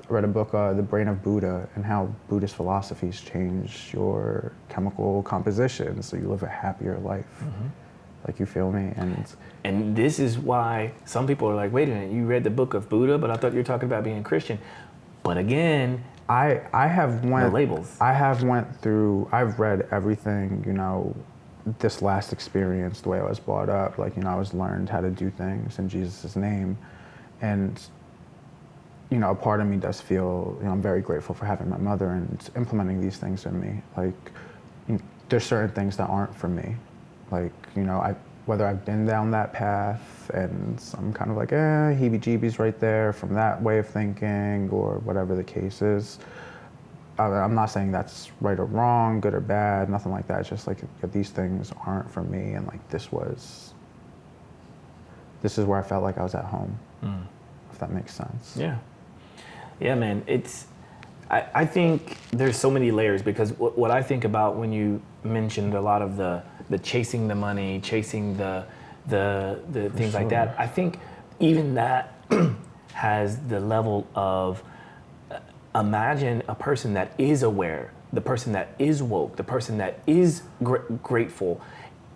I read a book, The Brain of Buddha, and how Buddhist philosophies change your chemical composition so you live a happier life. Mm-hmm. Like, you feel me? And this is why some people are like, wait a minute, you read the book of Buddha, but I thought you were talking about being Christian. But again, I have went the labels. I've read everything, this last experience, the way I was brought up, like, I was learned how to do things in Jesus' name. And, a part of me does feel, I'm very grateful for having my mother and implementing these things in me. Like, there's certain things that aren't for me. Like, whether I've been down that path and I'm kind of like, heebie-jeebies right there from that way of thinking or whatever the case is. I'm not saying that's right or wrong, good or bad, nothing like that. It's just like, these things aren't for me, and like, this is where I felt like I was at home, if that makes sense. Yeah, man, I think there's so many layers, because what I think about when you mentioned a lot of the chasing the money, chasing the things like that, I think even that has the level of, imagine a person that is aware, the person that is woke, the person that is grateful,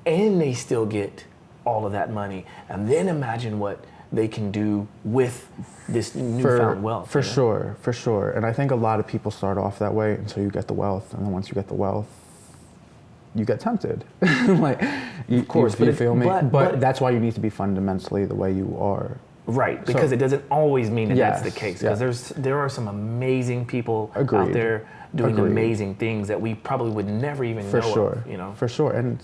and they still get all of that money. And then imagine what they can do with this newfound wealth. For sure. And I think a lot of people start off that way until you get the wealth. And then once you get the wealth, you get tempted. Like, of course, you feel me? But that's why you need to be fundamentally the way you are. Right, because it doesn't always mean that that's the case. Because there are some amazing people out there doing amazing things that we probably would never even know of. For sure. And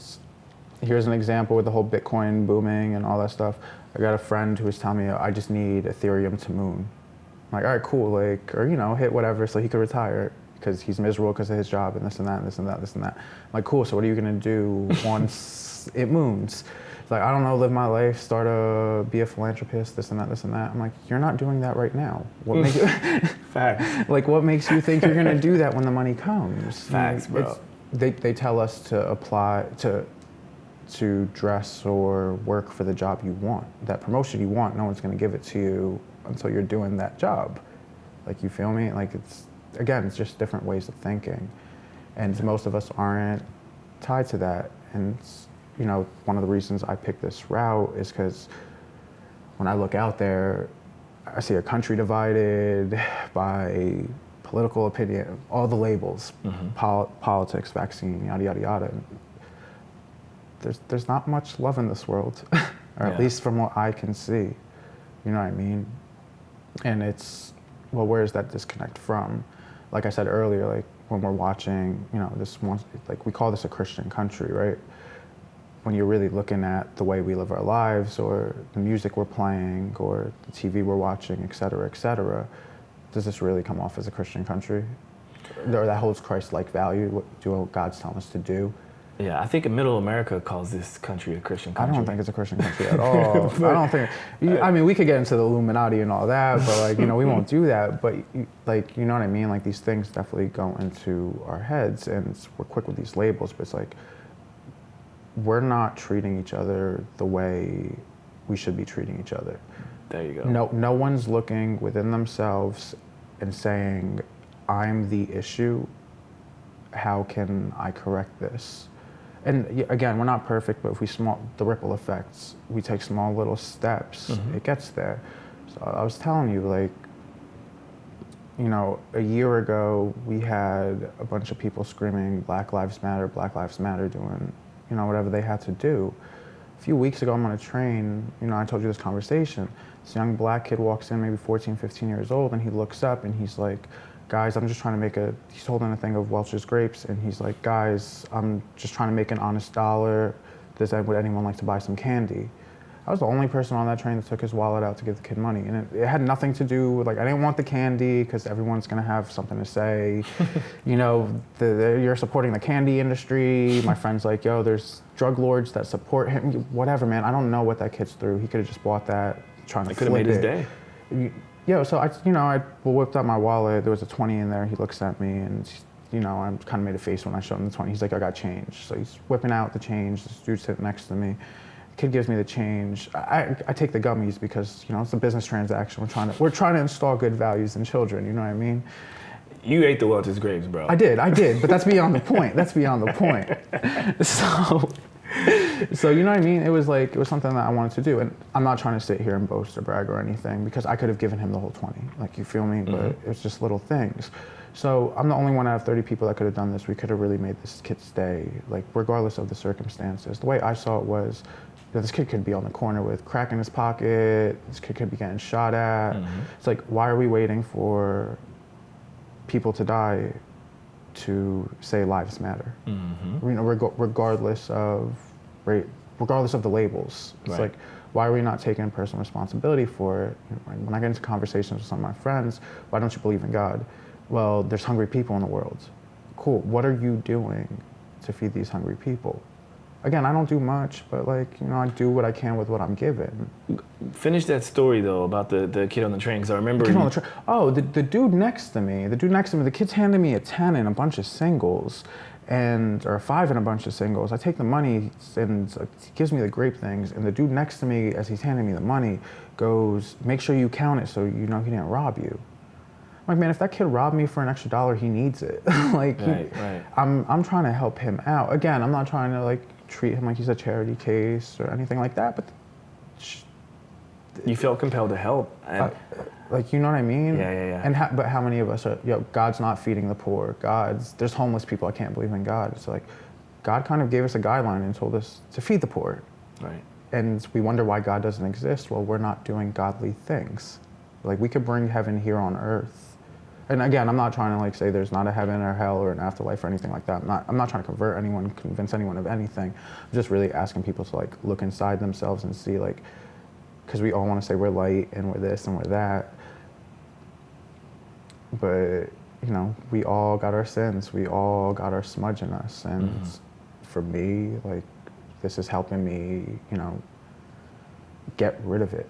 here's an example with the whole Bitcoin booming and all that stuff. I got a friend who was telling me, I just need Ethereum to moon. I'm like, all right, cool, like, or, hit whatever so he could retire because he's miserable because of his job and this and that and this and that, this and that. I'm like, cool, so what are you gonna do once it moons? It's like, I don't know, live my life, be a philanthropist, this and that, this and that. I'm like, you're not doing that right now. What makes you Facts. Like, what makes you think you're gonna do that when the money comes? Facts, bro. They tell us to apply to dress or work for the job you want. That promotion you want, no one's gonna give it to you until you're doing that job. Like, you feel me? Like, it's just different ways of thinking. And most of us aren't tied to that. And, one of the reasons I picked this route is because when I look out there, I see a country divided by political opinion, all the labels, politics, vaccine, yada, yada, yada. There's not much love in this world, or at least from what I can see. You know what I mean? And where is that disconnect from? Like I said earlier, like when we're watching, like we call this a Christian country, right? When you're really looking at the way we live our lives, or the music we're playing, or the TV we're watching, et cetera, does this really come off as a Christian country? Or that holds Christ-like value, what God's telling us to do? Yeah, I think Middle America calls this country a Christian country. I don't think it's a Christian country at all. I don't think, I mean, we could get into the Illuminati and all that, but like, we won't do that. But like, you know what I mean? Like, these things definitely go into our heads, and we're quick with these labels, but it's like, we're not treating each other the way we should be treating each other. There you go. No one's looking within themselves and saying, I'm the issue. How can I correct this? And again, we're not perfect, but if the ripple effects, we take small little steps, it gets there. So I was telling you, like, a year ago, we had a bunch of people screaming, Black Lives Matter, doing, whatever they had to do. A few weeks ago, I'm on a train, I told you this conversation. This young black kid walks in, maybe 14, 15 years old, and he looks up and he's like, guys, I'm just trying to he's holding a thing of Welch's grapes, and he's like, guys, I'm just trying to make an honest dollar. Would anyone like to buy some candy? I was the only person on that train that took his wallet out to give the kid money. And it had nothing to do with, like, I didn't want the candy because everyone's gonna have something to say. You're supporting the candy industry. My friend's like, yo, there's drug lords that support him. Whatever, man, I don't know what that kid's through. He could have just bought that, trying to flip it. Could have made his day. Yeah, so I whipped out my wallet. There was a 20 in there. He looks at me, and I kind of made a face when I showed him the 20. He's like, I got change. So he's whipping out the change. This dude's sitting next to me. The kid gives me the change. I take the gummies because it's a business transaction. We're trying to install good values in children. You know what I mean? You ate the Welch's grapes, bro. I did, but that's beyond the point. So you know what I mean? It was something that I wanted to do, and I'm not trying to sit here and boast or brag or anything, because I could have given him the whole 20. Like, you feel me? But it was just little things. So I'm the only one out of 30 people that could have done this. We could have really made this kid stay, like, regardless of the circumstances. The way I saw it was, this kid could be on the corner with crack in his pocket. This kid could be getting shot at. It's like, why are we waiting for people to die to say lives matter? Regardless of the labels. It's like, why are we not taking personal responsibility for it? When I get into conversations with some of my friends, why don't you believe in God? Well, there's hungry people in the world. Cool, what are you doing to feed these hungry people? Again, I don't do much, but I do what I can with what I'm given. Finish that story though about the kid on the train, because I remember. The dude next to me, the kid's handing me a 10 and a bunch of singles, or a 5 and a bunch of singles. I take the money and he gives me the grape things, and the dude next to me, as he's handing me the money, goes, "Make sure you count it so you know he didn't rob you." I'm like, man, if that kid robbed me for an extra $1, he needs it. Right. I'm trying to help him out. Again, I'm not trying to treat him like he's a charity case or anything like that, but you felt compelled to help. You know what I mean? Yeah. But how many of us are, God's not feeding the poor. There's homeless people. I can't believe in God. It's like, God kind of gave us a guideline and told us to feed the poor. Right. And we wonder why God doesn't exist. Well, we're not doing godly things. We could bring heaven here on earth. And again, I'm not trying to say there's not a heaven or hell or an afterlife or anything like that. I'm not trying to convert anyone, convince anyone of anything. I'm just really asking people to look inside themselves and see, because we all want to say we're light and we're this and we're that. But, we all got our sins. We all got our smudge in us. And for me, this is helping me, get rid of it,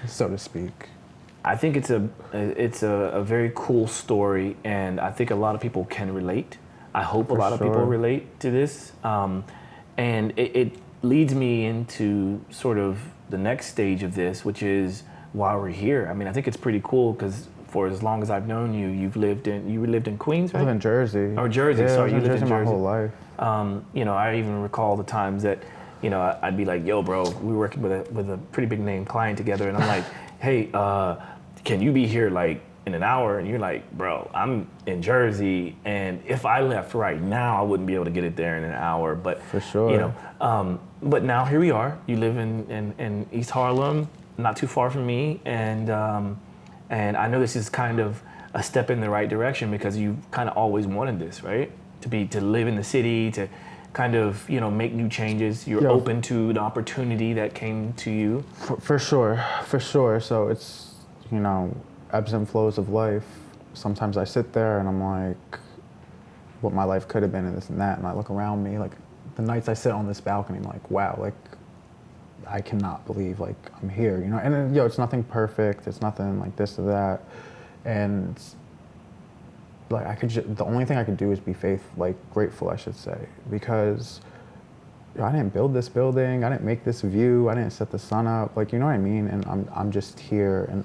so to speak. I think it's a very cool story, and I think a lot of people can relate. I hope a lot of people relate to this. And it leads me into sort of the next stage of this, which is why we're here. I mean, I think it's pretty cool because for as long as I've known you, you lived in Queens, I right? live in Jersey. Or Jersey, Yeah, sorry, I you lived in lived in Jersey my Jersey. whole life. You know, I even recall the times that, you know, I'd be like, yo, bro, we were working with a pretty big name client together, and I'm like, hey, can you be here like in an hour? And you're like, bro, I'm in Jersey, and if I left right now, I wouldn't be able to get it there in an hour. But For sure. you know, but now here we are. You live in East Harlem, not too far from me, and I know this is kind of a step in the right direction because you kind of always wanted this, right? To live in the city, to kind of, you know, make new changes. You're open to the opportunity that came to you. For sure. So it's, you know, ebbs and flows of life. Sometimes I sit there and I'm like, what my life could have been and this and that, and I look around me, like the nights I sit on this balcony, I'm like, wow, like I cannot believe like I'm here, you know. And then, it's nothing perfect, it's nothing like this or that, and like the only thing I could do is be grateful, I should say, because I didn't build this building, I didn't make this view, I didn't set the sun up, like, you know what I mean? And I'm just here, and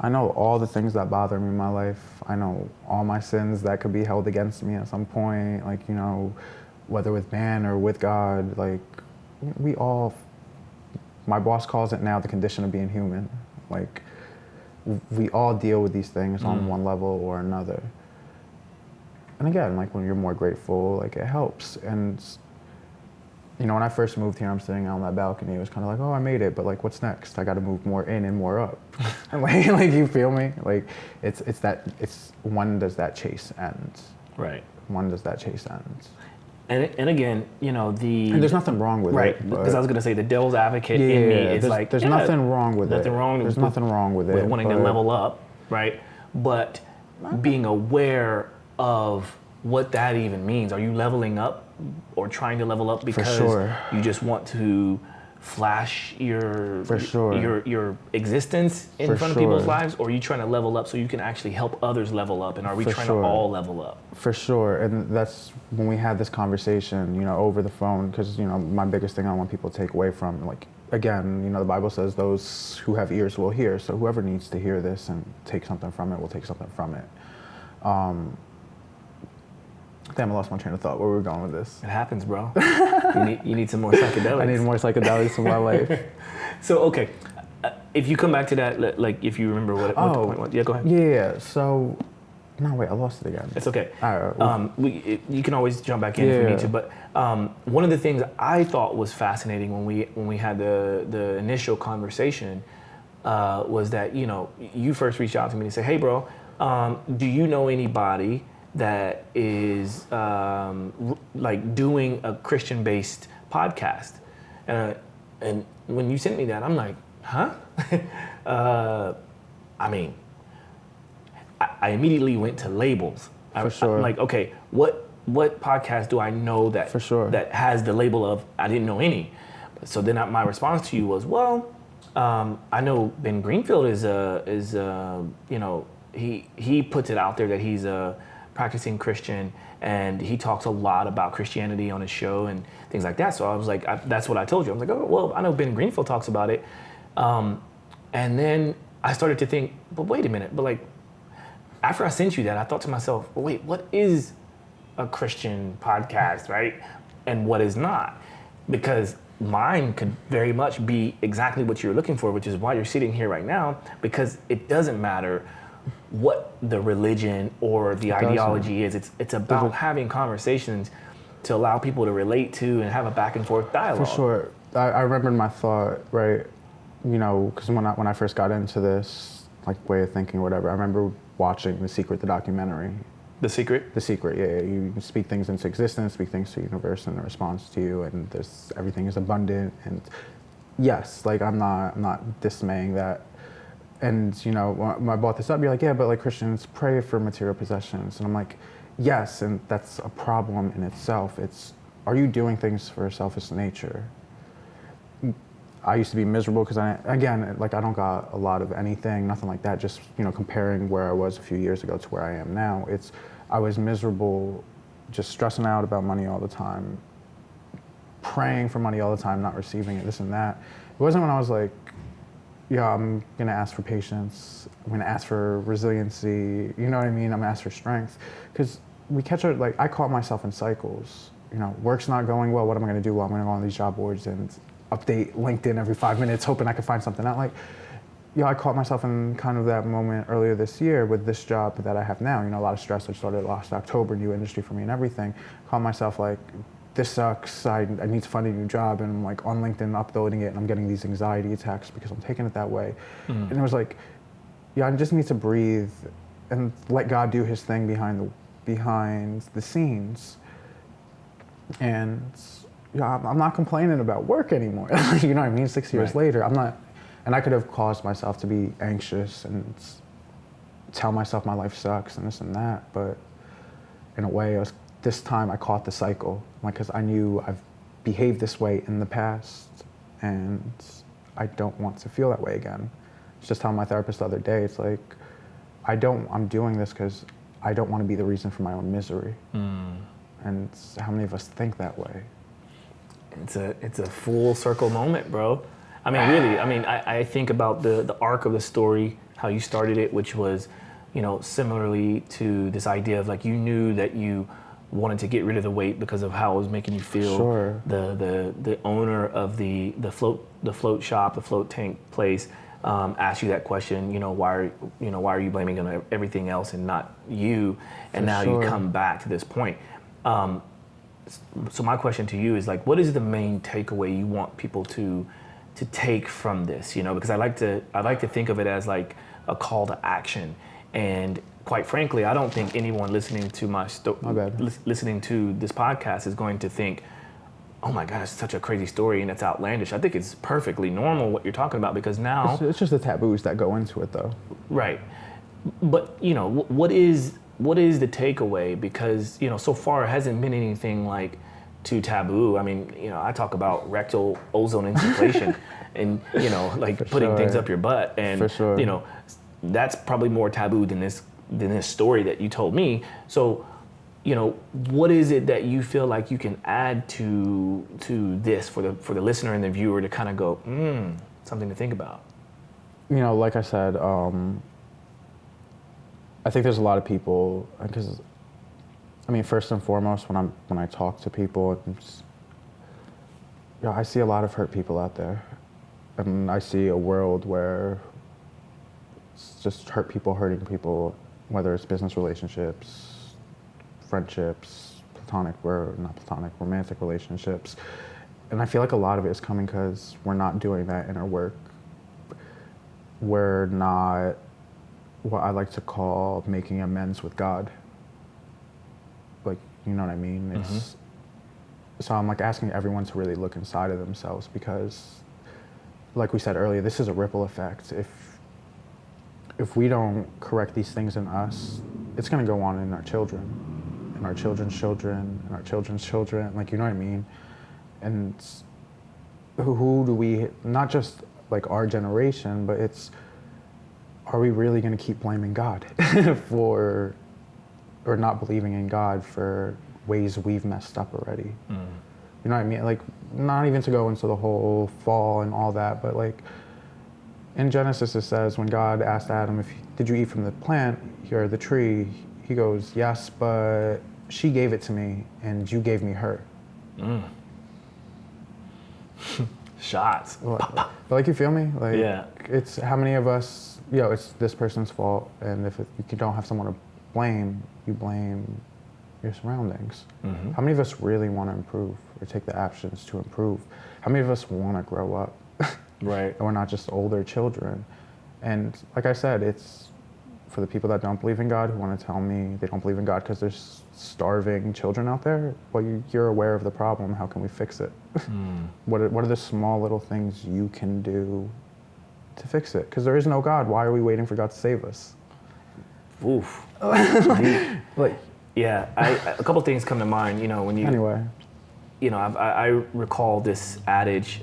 I know all the things that bother me in my life. I know all my sins that could be held against me at some point, like, you know, whether with man or with God, like my boss calls it now the condition of being human. Like, we all deal with these things on one level or another. And again, like when you're more grateful, like it helps. And you know, when I first moved here, I'm sitting on that balcony. It was kind of like, oh, I made it, but like, what's next? I got to move more in and more up. And like, you feel me? Like, it's when does that chase end? Right. When does that chase end? And again, you know, and there's nothing wrong with right, it. because I was going to say the devil's advocate in me is like, there's nothing wrong with it. There's nothing wrong with it. Wanting to level up, right? But being aware of what that even means. Are you leveling up or trying to level up because you just want to flash your existence in front of people's lives, or are you trying to level up so you can actually help others level up? And are we trying to all level up? For sure. And that's when we had this conversation, you know, over the phone, because, you know, my biggest thing I want people to take away from, like, again, you know, the Bible says those who have ears will hear. So whoever needs to hear this and take something from it will take something from it. Damn, I lost my train of thought. Where were we going with this? It happens, bro. you need some more psychedelics. I need more psychedelics in my life. So, okay. If you come back to that, like, if you remember what the point was. Yeah, go ahead. Yeah, so... No, wait, I lost it again. It's okay. All right. You can always jump back in if you need to. But one of the things I thought was fascinating when we had the initial conversation was that, you know, you first reached out to me and said, hey, bro, do you know anybody that is like doing a Christian-based podcast? And when you sent me that, I'm like, huh? I mean, I immediately went to labels. For sure. I'm like, okay, what podcast do I know that For sure. that has the label of I didn't know any? So then my response to you was, well, I know Ben Greenfield is you know, he puts it out there that he's a practicing Christian, and he talks a lot about Christianity on his show and things like that. So I was like, that's what I told you. I was like, oh, well, I know Ben Greenfield talks about it. And then I started to think, but wait a minute, but like, after I sent you that, I thought to myself, well, wait, what is a Christian podcast, right? And what is not? Because mine could very much be exactly what you're looking for, which is why you're sitting here right now, because it doesn't matter what the religion or the ideology is. It's about having conversations to allow people to relate to and have a back and forth dialogue. For sure. I remembered my thought, right? You know, because when I first got into this, like, way of thinking or whatever, I remember watching The Secret, the documentary. The Secret? The Secret, yeah. You speak things into existence, speak things to the universe, and it responds to you, and everything is abundant. And yes, like, I'm not dismaying that. And, you know, when I brought this up, you're like, yeah, but like Christians pray for material possessions. And I'm like, yes, and that's a problem in itself. Are you doing things for a selfish nature? I used to be miserable because I don't got a lot of anything, nothing like that. Just, you know, comparing where I was a few years ago to where I am now, I was miserable, just stressing out about money all the time, praying for money all the time, not receiving it, this and that. It wasn't when I was like yeah, I'm gonna ask for patience. I'm gonna ask for resiliency. You know what I mean? I'm gonna ask for strength, because we catch it. Like I caught myself in cycles. You know, work's not going well. What am I gonna do? Well, I'm gonna go on these job boards and update LinkedIn every 5 minutes, hoping I can find something out. Like, yeah, I caught myself in kind of that moment earlier this year with this job that I have now. You know, a lot of stress. I started last October, new industry for me and everything. Caught myself like, this sucks. I need to find a new job, and I'm like on LinkedIn uploading it, and I'm getting these anxiety attacks because I'm taking it that way. And it was like, yeah, I just need to breathe and let God do His thing behind the scenes. And yeah, I'm not complaining about work anymore. You know what I mean? 6 years later, I'm not. And I could have caused myself to be anxious and tell myself my life sucks and this and that, but in a way, this time I caught the cycle, like, because I knew I've behaved this way in the past, and I don't want to feel that way again. I was just telling my therapist the other day, it's like, I'm doing this because I don't want to be the reason for my own misery. And how many of us think that way? It's a full circle moment, bro. I mean, really, I think about the arc of the story, how you started it, which was, you know, similarly to this idea of like, you knew that you wanted to get rid of the weight because of how it was making you feel. Sure. The owner of the float shop, the float tank place, asked you that question, you know, why are you blaming on everything else and not you? And now you come back to this point. So my question to you is like, what is the main takeaway you want people to take from this? You know, because I like to think of it as like a call to action. And quite frankly, I don't think anyone listening to listening to this podcast is going to think, oh my gosh, it's such a crazy story and it's outlandish. I think it's perfectly normal what you're talking about, because now it's just the taboos that go into it, though. Right. But you know, what is the takeaway? Because, you know, so far it hasn't been anything like too taboo. I mean, you know, I talk about rectal ozone infiltration and, you know, like putting things up your butt, and you know, that's probably more taboo than this story that you told me. So, you know, what is it that you feel like you can add to this for the listener and the viewer to kind of go, something to think about? You know, like I said, I think there's a lot of people, because I mean, first and foremost, when I talk to people, I see a lot of hurt people out there, and I see a world where it's just hurt people hurting people, whether it's business relationships, friendships, romantic relationships. And I feel like a lot of it is coming because we're not doing that in our work. We're not what I like to call making amends with God. Like, you know what I mean? It's so I'm like asking everyone to really look inside of themselves, because like we said earlier, this is a ripple effect. If we don't correct these things in us, it's gonna go on in our children, and our children's children, and our children's children, like, you know what I mean? And who do we, not just like our generation, but it's, are we really gonna keep blaming God or not believing in God for ways we've messed up already? You know what I mean? Like, not even to go into the whole fall and all that, but like, in Genesis it says when God asked Adam, did you eat from the plant or the tree? He goes, yes, but she gave it to me and you gave me her. Shots. Like, you feel me? Like, yeah. It's how many of us, it's this person's fault, and if you don't have someone to blame, you blame your surroundings. How many of us really want to improve or take the actions to improve? How many of us want to grow up? Right. And we're not just older children. And like I said, it's for the people that don't believe in God, who want to tell me they don't believe in God because there's starving children out there. Well, you're aware of the problem. How can we fix it? What are the small little things you can do to fix it? Because there is no God. Why are we waiting for God to save us? Oof. Like, yeah, a couple things come to mind. You know, when you you know, I recall this adage.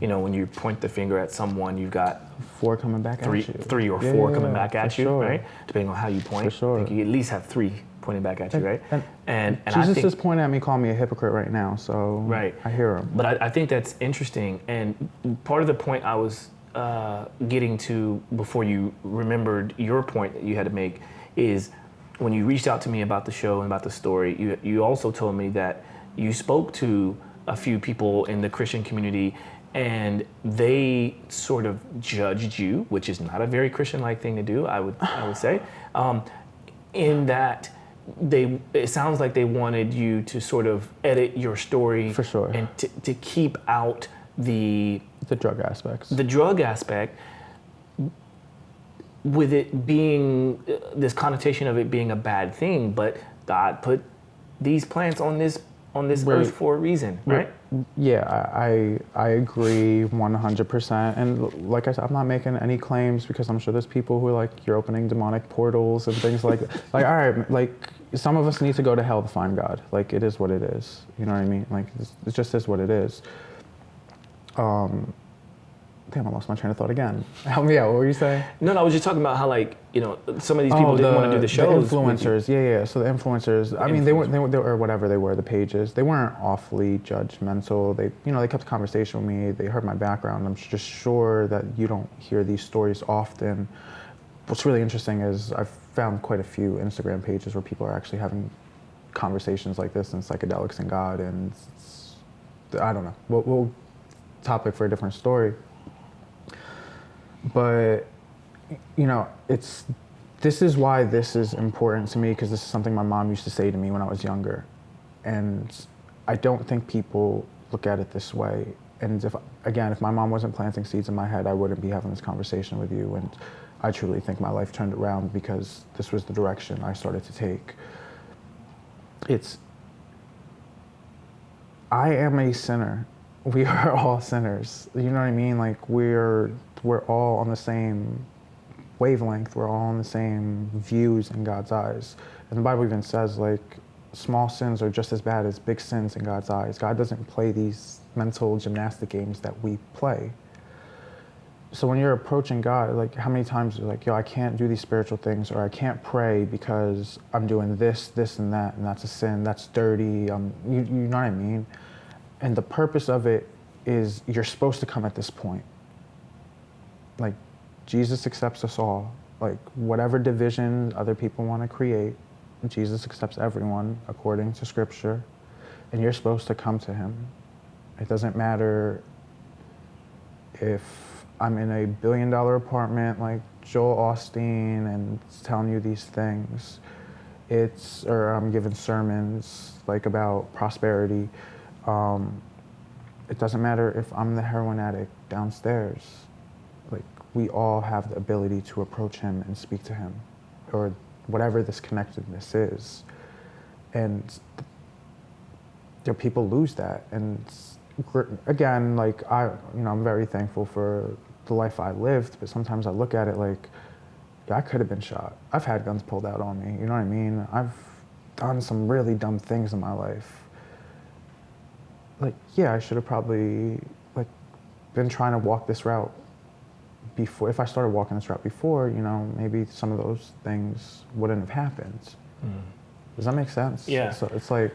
You know, when you point the finger at someone, you've got four coming back at you. Three or four coming back at you, sure. right? Depending on how you point. For sure. I think you at least have three pointing back at you, right? And Jesus I think, is pointing at me, calling me a hypocrite right now, so right. I hear him. But I think that's interesting, and part of the point I was getting to before you remembered your point that you had to make is when you reached out to me about the show and about the story, you also told me that you spoke to a few people in the Christian community and they sort of judged you, which is not a very Christian-like thing to do, I would say, in that it sounds like they wanted you to sort of edit your story For sure. and to keep out the drug aspects. The drug aspect, with it being this connotation of it being a bad thing, but God put these plants on this earth for a reason, right? Yeah, I agree 100%. And like I said, I'm not making any claims because I'm sure there's people who are like, you're opening demonic portals and things like that. Like, all right, like some of us need to go to hell to find God. Like, it is what it is. You know what I mean? Like, it just is what it is. Damn, I lost my train of thought again. Help me out. What were you saying? No, I was just talking about how, like, you know, some of these people didn't want to do the shows. The influencers, yeah. So the influencers, I mean, they weren't, or whatever they were, the pages, they weren't awfully judgmental. They, you know, they kept the conversation with me. They heard my background. I'm just sure that you don't hear these stories often. What's really interesting is I've found quite a few Instagram pages where people are actually having conversations like this and psychedelics and God, and I don't know. We'll topic for a different story. But, you know, this is why this is important to me, because this is something my mom used to say to me when I was younger. And I don't think people look at it this way. And if my mom wasn't planting seeds in my head, I wouldn't be having this conversation with you. And I truly think my life turned around because this was the direction I started to take. I am a sinner. We are all sinners. You know what I mean? Like, we're all on the same wavelength. We're all on the same views in God's eyes. And the Bible even says, like, small sins are just as bad as big sins in God's eyes. God doesn't play these mental gymnastic games that we play. So when you're approaching God, like, how many times you're like, yo, I can't do these spiritual things, or I can't pray because I'm doing this, and that's a sin, that's dirty, you know what I mean? And the purpose of it is you're supposed to come at this point. Like, Jesus accepts us all. Like, whatever division other people want to create, Jesus accepts everyone according to Scripture, and you're supposed to come to him. It doesn't matter if I'm in a $1 billion apartment like Joel Osteen and telling you these things, or I'm giving sermons like about prosperity. It doesn't matter if I'm the heroin addict downstairs. Like, we all have the ability to approach him and speak to him, or whatever this connectedness is. And people lose that. And again, like, I'm very thankful for the life I lived, but sometimes I look at it like, yeah, I could have been shot. I've had guns pulled out on me, you know what I mean? I've done some really dumb things in my life. Like, yeah, I should have probably, like, been trying to walk this route before. If I started walking this route before, you know, maybe some of those things wouldn't have happened. Does that make sense? Yeah. So it's like,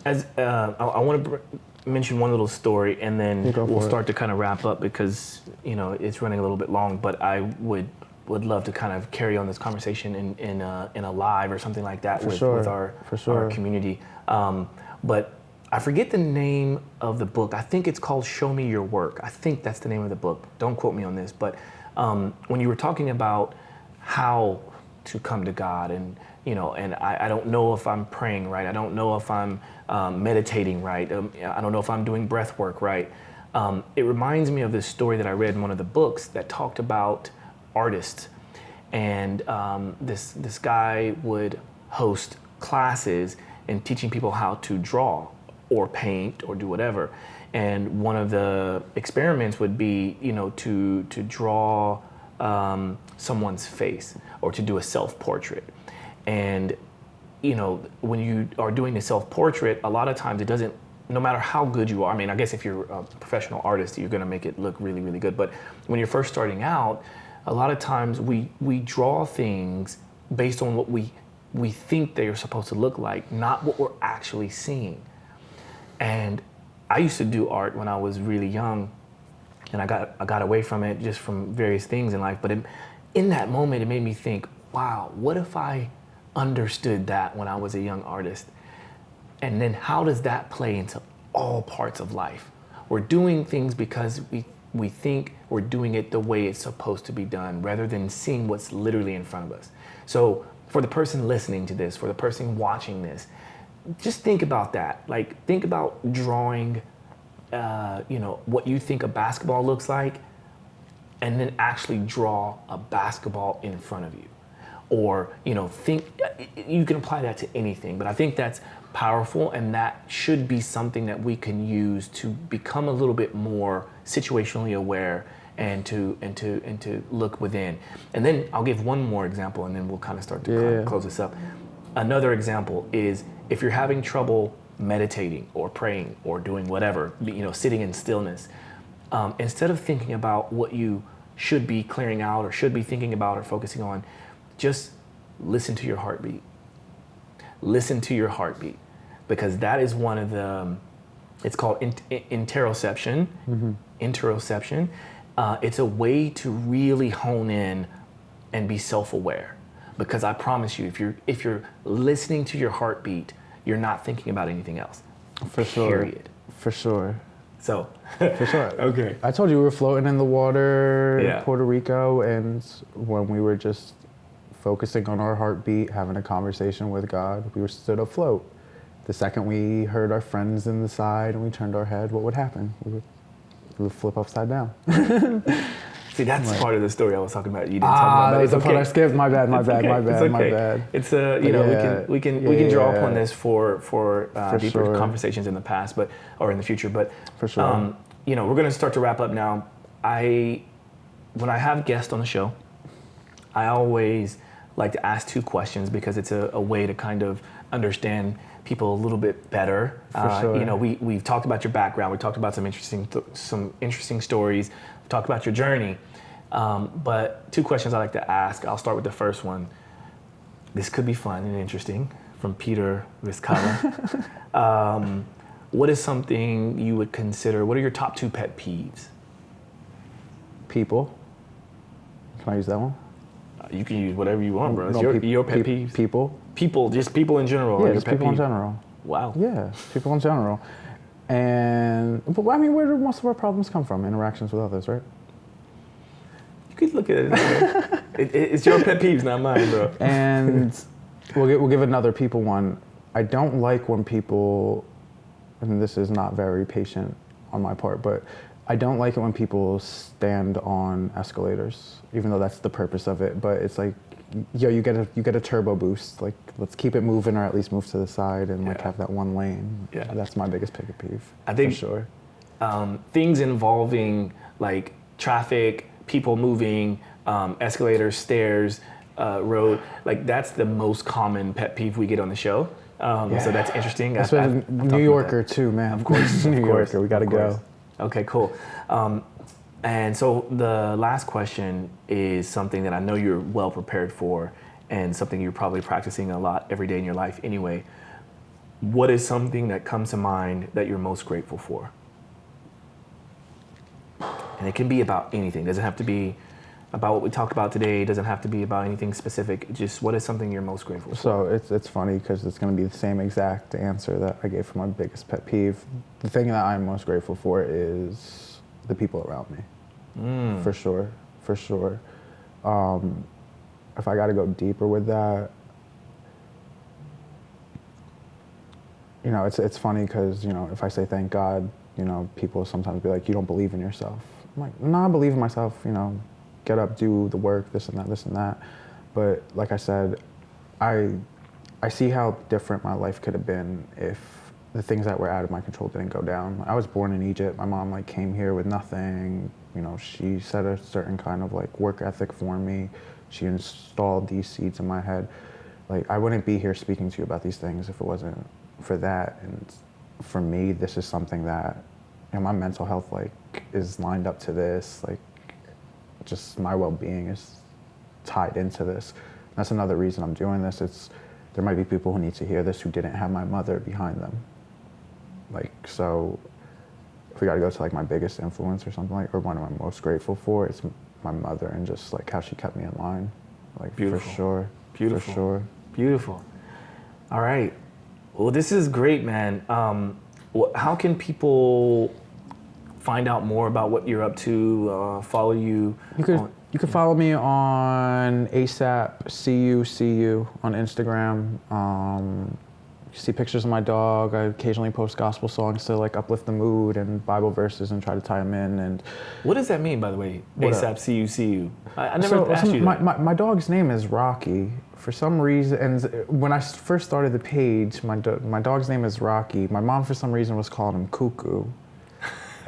as I want to mention one little story, and then we'll start to kind of wrap up because, you know, it's running a little bit long. But I would love to kind of carry on this conversation in a live or something like that with our community. But I forget the name of the book. I think it's called Show Me Your Work. I think that's the name of the book. Don't quote me on this. But when you were talking about how to come to God, and, you know, and I don't know if I'm praying right. I don't know if I'm meditating right. I don't know if I'm doing breath work right. It reminds me of this story that I read in one of the books that talked about artists. And this guy would host classes and teaching people how to draw or paint or do whatever. And one of the experiments would be, you know, to draw someone's face or to do a self-portrait. And, you know, when you are doing a self-portrait, a lot of times it doesn't, no matter how good you are, I mean, I guess if you're a professional artist, you're gonna make it look really, really good. But when you're first starting out, a lot of times we draw things based on what we think they're supposed to look like, not what we're actually seeing. And I used to do art when I was really young, and I got away from it just from various things in life. But in that moment, it made me think, wow, what if I understood that when I was a young artist? And then how does that play into all parts of life? We're doing things because we think we're doing it the way it's supposed to be done, rather than seeing what's literally in front of us. So for the person listening to this, for the person watching this, just think about that. Like, think about drawing, what you think a basketball looks like, and then actually draw a basketball in front of you. Or, think, you can apply that to anything, but I think that's powerful, and that should be something that we can use to become a little bit more situationally aware and to look within. And then I'll give one more example, and then we'll kind of start to kind of close this up. Another example is if you're having trouble meditating or praying or doing whatever, sitting in stillness, instead of thinking about what you should be clearing out or should be thinking about or focusing on, just listen to your heartbeat. Listen to your heartbeat, because that is one of the, it's called interoception. Interoception. It's a way to really hone in and be self-aware. Because I promise you, if you're listening to your heartbeat, you're not thinking about anything else. For sure. Period. For sure. So. For sure. Okay. I told you we were floating in the water Yeah. in Puerto Rico, and when we were just focusing on our heartbeat, having a conversation with God, we were stood afloat. The second we heard our friends in the side and we turned our head, what would happen? We would flip upside down. See, that's part of the story I was talking about. You didn't talk about, but that's it's the part I okay. skipped. My bad. It's okay. My bad. It's we can draw upon this for deeper sure. conversations in the past, or in the future. But For sure. we're going to start to wrap up now. When I have guests on the show, I always like to ask two questions, because it's a way to kind of understand people a little bit better. For sure. We've talked about your background. We talked about some interesting stories. We talked about your journey. But two questions I like to ask. I'll start with the first one. This could be fun and interesting, from Peter Rizkalla. What is something you would consider, what are your top 2 pet peeves? People. Can I use that one? You can use whatever you want, bro. It's No, your pet peeves. People. Just people in general. Yeah, Your just pet people in peeve. general. Wow. Yeah, people in general. But where do most of our problems come from? Interactions with others, right? You could look at it. It's your pet peeves, not mine, bro. And we'll give another people one. I don't like when people, and this is not very patient on my part, but I don't like it when people stand on escalators, even though that's the purpose of it. But it's like, you get a turbo boost. Like, let's keep it moving, or at least move to the side and like have that one lane. Yeah. That's my biggest pet peeve. I think for sure. Things involving like traffic, people moving, escalators, stairs, road, like that's the most common pet peeve we get on the show. So that's interesting. Especially New Yorker too, man. Of course, New Yorker, we gotta go. Okay, cool. And so the last question is something that I know you're well prepared for, and something you're probably practicing a lot every day in your life anyway. What is something that comes to mind that you're most grateful for? And it can be about anything. It doesn't have to be about what we talked about today. It doesn't have to be about anything specific. Just what is something you're most grateful for? So it's funny, because it's going to be the same exact answer that I gave for my biggest pet peeve. The thing that I'm most grateful for is the people around me. For sure. If I got to go deeper with that, it's funny, because if I say thank God, people sometimes be like, you don't believe in yourself. I'm like, no, I believe in myself. Get up, do the work, this and that. But like I said, I see how different my life could have been if the things that were out of my control didn't go down. I was born in Egypt. My mom came here with nothing. She set a certain kind of work ethic for me. She installed these seeds in my head. I wouldn't be here speaking to you about these things if it wasn't for that. And for me, this is something that, my mental health is lined up to this. Just my well-being is tied into this. That's another reason I'm doing this. There might be people who need to hear this who didn't have my mother behind them. So if we got to go to like my biggest influence or something like, or one I'm most grateful for, it's my mother and just like how she kept me in line. Like Beautiful. for sure. Beautiful. For sure. Beautiful. All right. Well, this is great, man. How can people find out more about what you're up to? Follow you. You can follow me on ASAP CU on Instagram. You see pictures of my dog. I occasionally post gospel songs to like uplift the mood and Bible verses and try to tie them in. And what does that mean, by the way? What ASAP CU. I never asked you that. My dog's name is Rocky. For some reason, and when I first started the page, my dog's name is Rocky. My mom, for some reason, was calling him Cuckoo.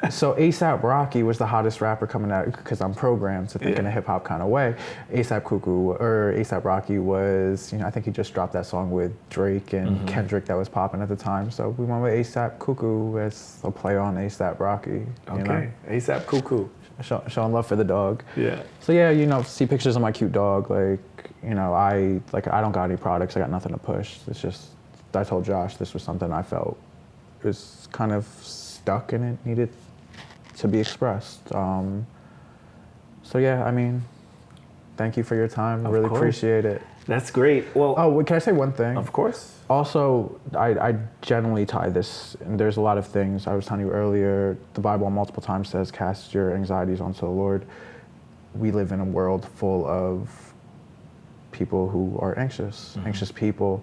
So ASAP Rocky was the hottest rapper coming out because I'm programmed to think in a hip hop kind of way. ASAP Cuckoo or ASAP Rocky was, I think he just dropped that song with Drake and Kendrick that was popping at the time. So we went with ASAP Cuckoo as a play on ASAP Rocky. Okay, ASAP Cuckoo. Showing love for the dog. Yeah. So see pictures of my cute dog. I don't got any products. I got nothing to push. It's just, I told Josh this was something I felt was kind of stuck and it needed to be expressed. So yeah, thank you for your time. I really appreciate it. That's great. Well, can I say one thing? Of course. Also, I generally tie this, and there's a lot of things. I was telling you earlier, the Bible multiple times says, cast your anxieties onto the Lord. We live in a world full of people who are anxious people.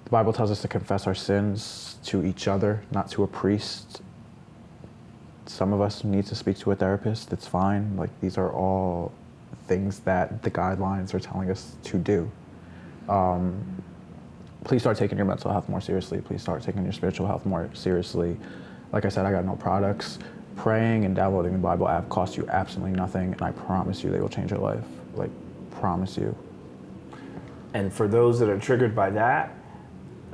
The Bible tells us to confess our sins to each other, not to a priest. Some of us need to speak to a therapist. It's fine. Like, these are all things that the guidelines are telling us to do. Please start taking your mental health more seriously. Please start taking your spiritual health more seriously. Like I said, I got no products. Praying and downloading the Bible app costs you absolutely nothing, and I promise you they will change your life. Like, promise you. And for those that are triggered by that,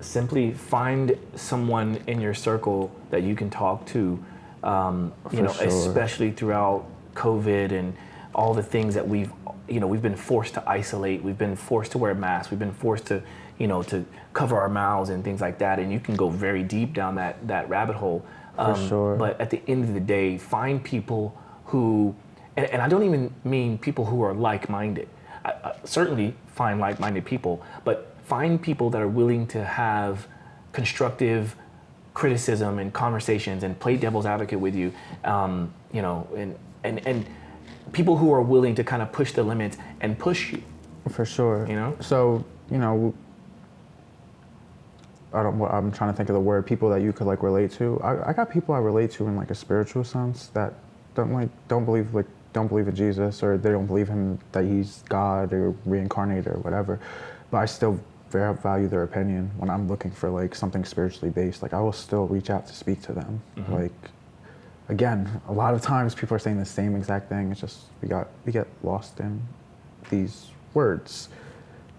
simply find someone in your circle that you can talk to, especially throughout COVID and all the things that we've been forced to isolate. We've been forced to wear masks. We've been forced to cover our mouths and things like that. And you can go very deep down that rabbit hole. For sure. But at the end of the day, find people who, and I don't even mean people who are like-minded. I certainly find like-minded people, but find people that are willing to have constructive criticism and conversations and play devil's advocate with you, and people who are willing to kind of push the limits and push you. For sure. So, I'm trying to think of the word, people that you could like relate to. I got people I relate to in like a spiritual sense that don't believe in Jesus, or they don't believe him that he's God or reincarnated or whatever. But I still very value their opinion when I'm looking for like something spiritually based. Like, I will still reach out to speak to them. Like, again, a lot of times people are saying the same exact thing. It's just we get lost in these words,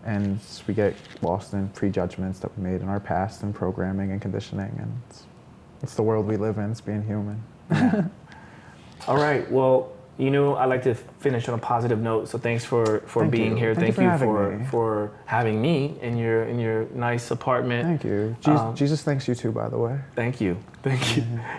and we get lost in prejudgments that we made in our past and programming and conditioning, and it's the world we live in. It's being human. Yeah. All right. Well, I like to finish on a positive note. So thanks for being here. Thank you for having me in your nice apartment. Thank you. Jesus thanks you too, by the way. Thank you.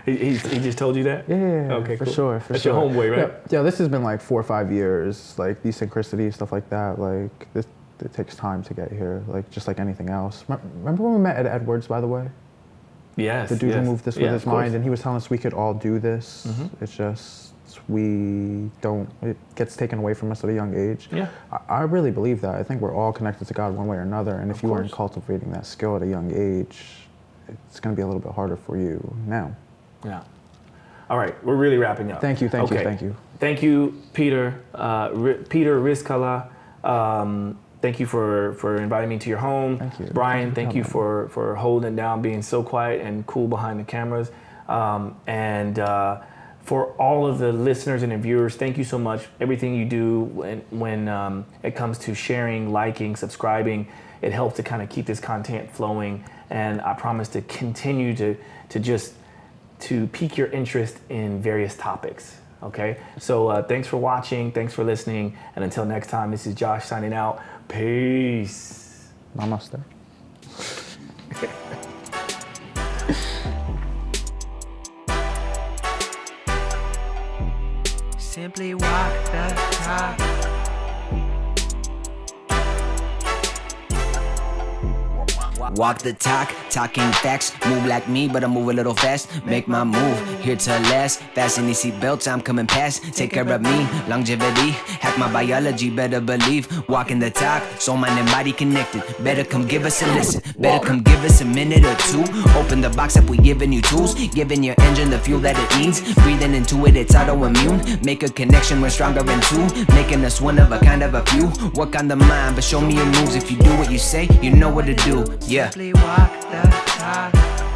He just told you that? Yeah. Okay, for cool. sure. That's your homeboy, right? Yeah. This has been like 4 or 5 years. Like, these synchronicities, stuff like that. Like, it takes time to get here. Like, just like anything else. Remember when we met at Edwards, by the way? Yes. The dude who moved this with his mind, and he was telling us we could all do this. It's just, it gets taken away from us at a young age. Yeah. I really believe that. I think we're all connected to God one way or another, and if you aren't cultivating that skill at a young age, it's going to be a little bit harder for you now. Yeah. All right, we're really wrapping up. Thank you. Thank you, Peter. Peter Rizkalla. Thank you for inviting me to your home. Thank you. Brian, thank you for holding it down, being so quiet and cool behind the cameras. For all of the listeners and viewers, thank you so much. Everything you do when it comes to sharing, liking, subscribing, it helps to kind of keep this content flowing. And I promise to continue to pique your interest in various topics. Okay, so thanks for watching, thanks for listening, and until next time, this is Josh signing out. Peace. Namaste. Simply walk the talk. Walk the talk, talking facts. Move like me, but I move a little fast. Make my move, here to last. Fasten these seatbelts, I'm coming past. Take care of me, longevity. Hack my biology, better believe. Walking the talk, soul, mind, and body connected. Better come give us a listen. Better come give us a minute or two. Open the box up, we giving you tools. Giving your engine the fuel that it needs. Breathing into it, it's autoimmune. Make a connection, we're stronger than two. Making us one of a kind of a few. Work on the mind, but show me your moves. If you do what you say, you know what to do. Yeah. Simply walk the talk.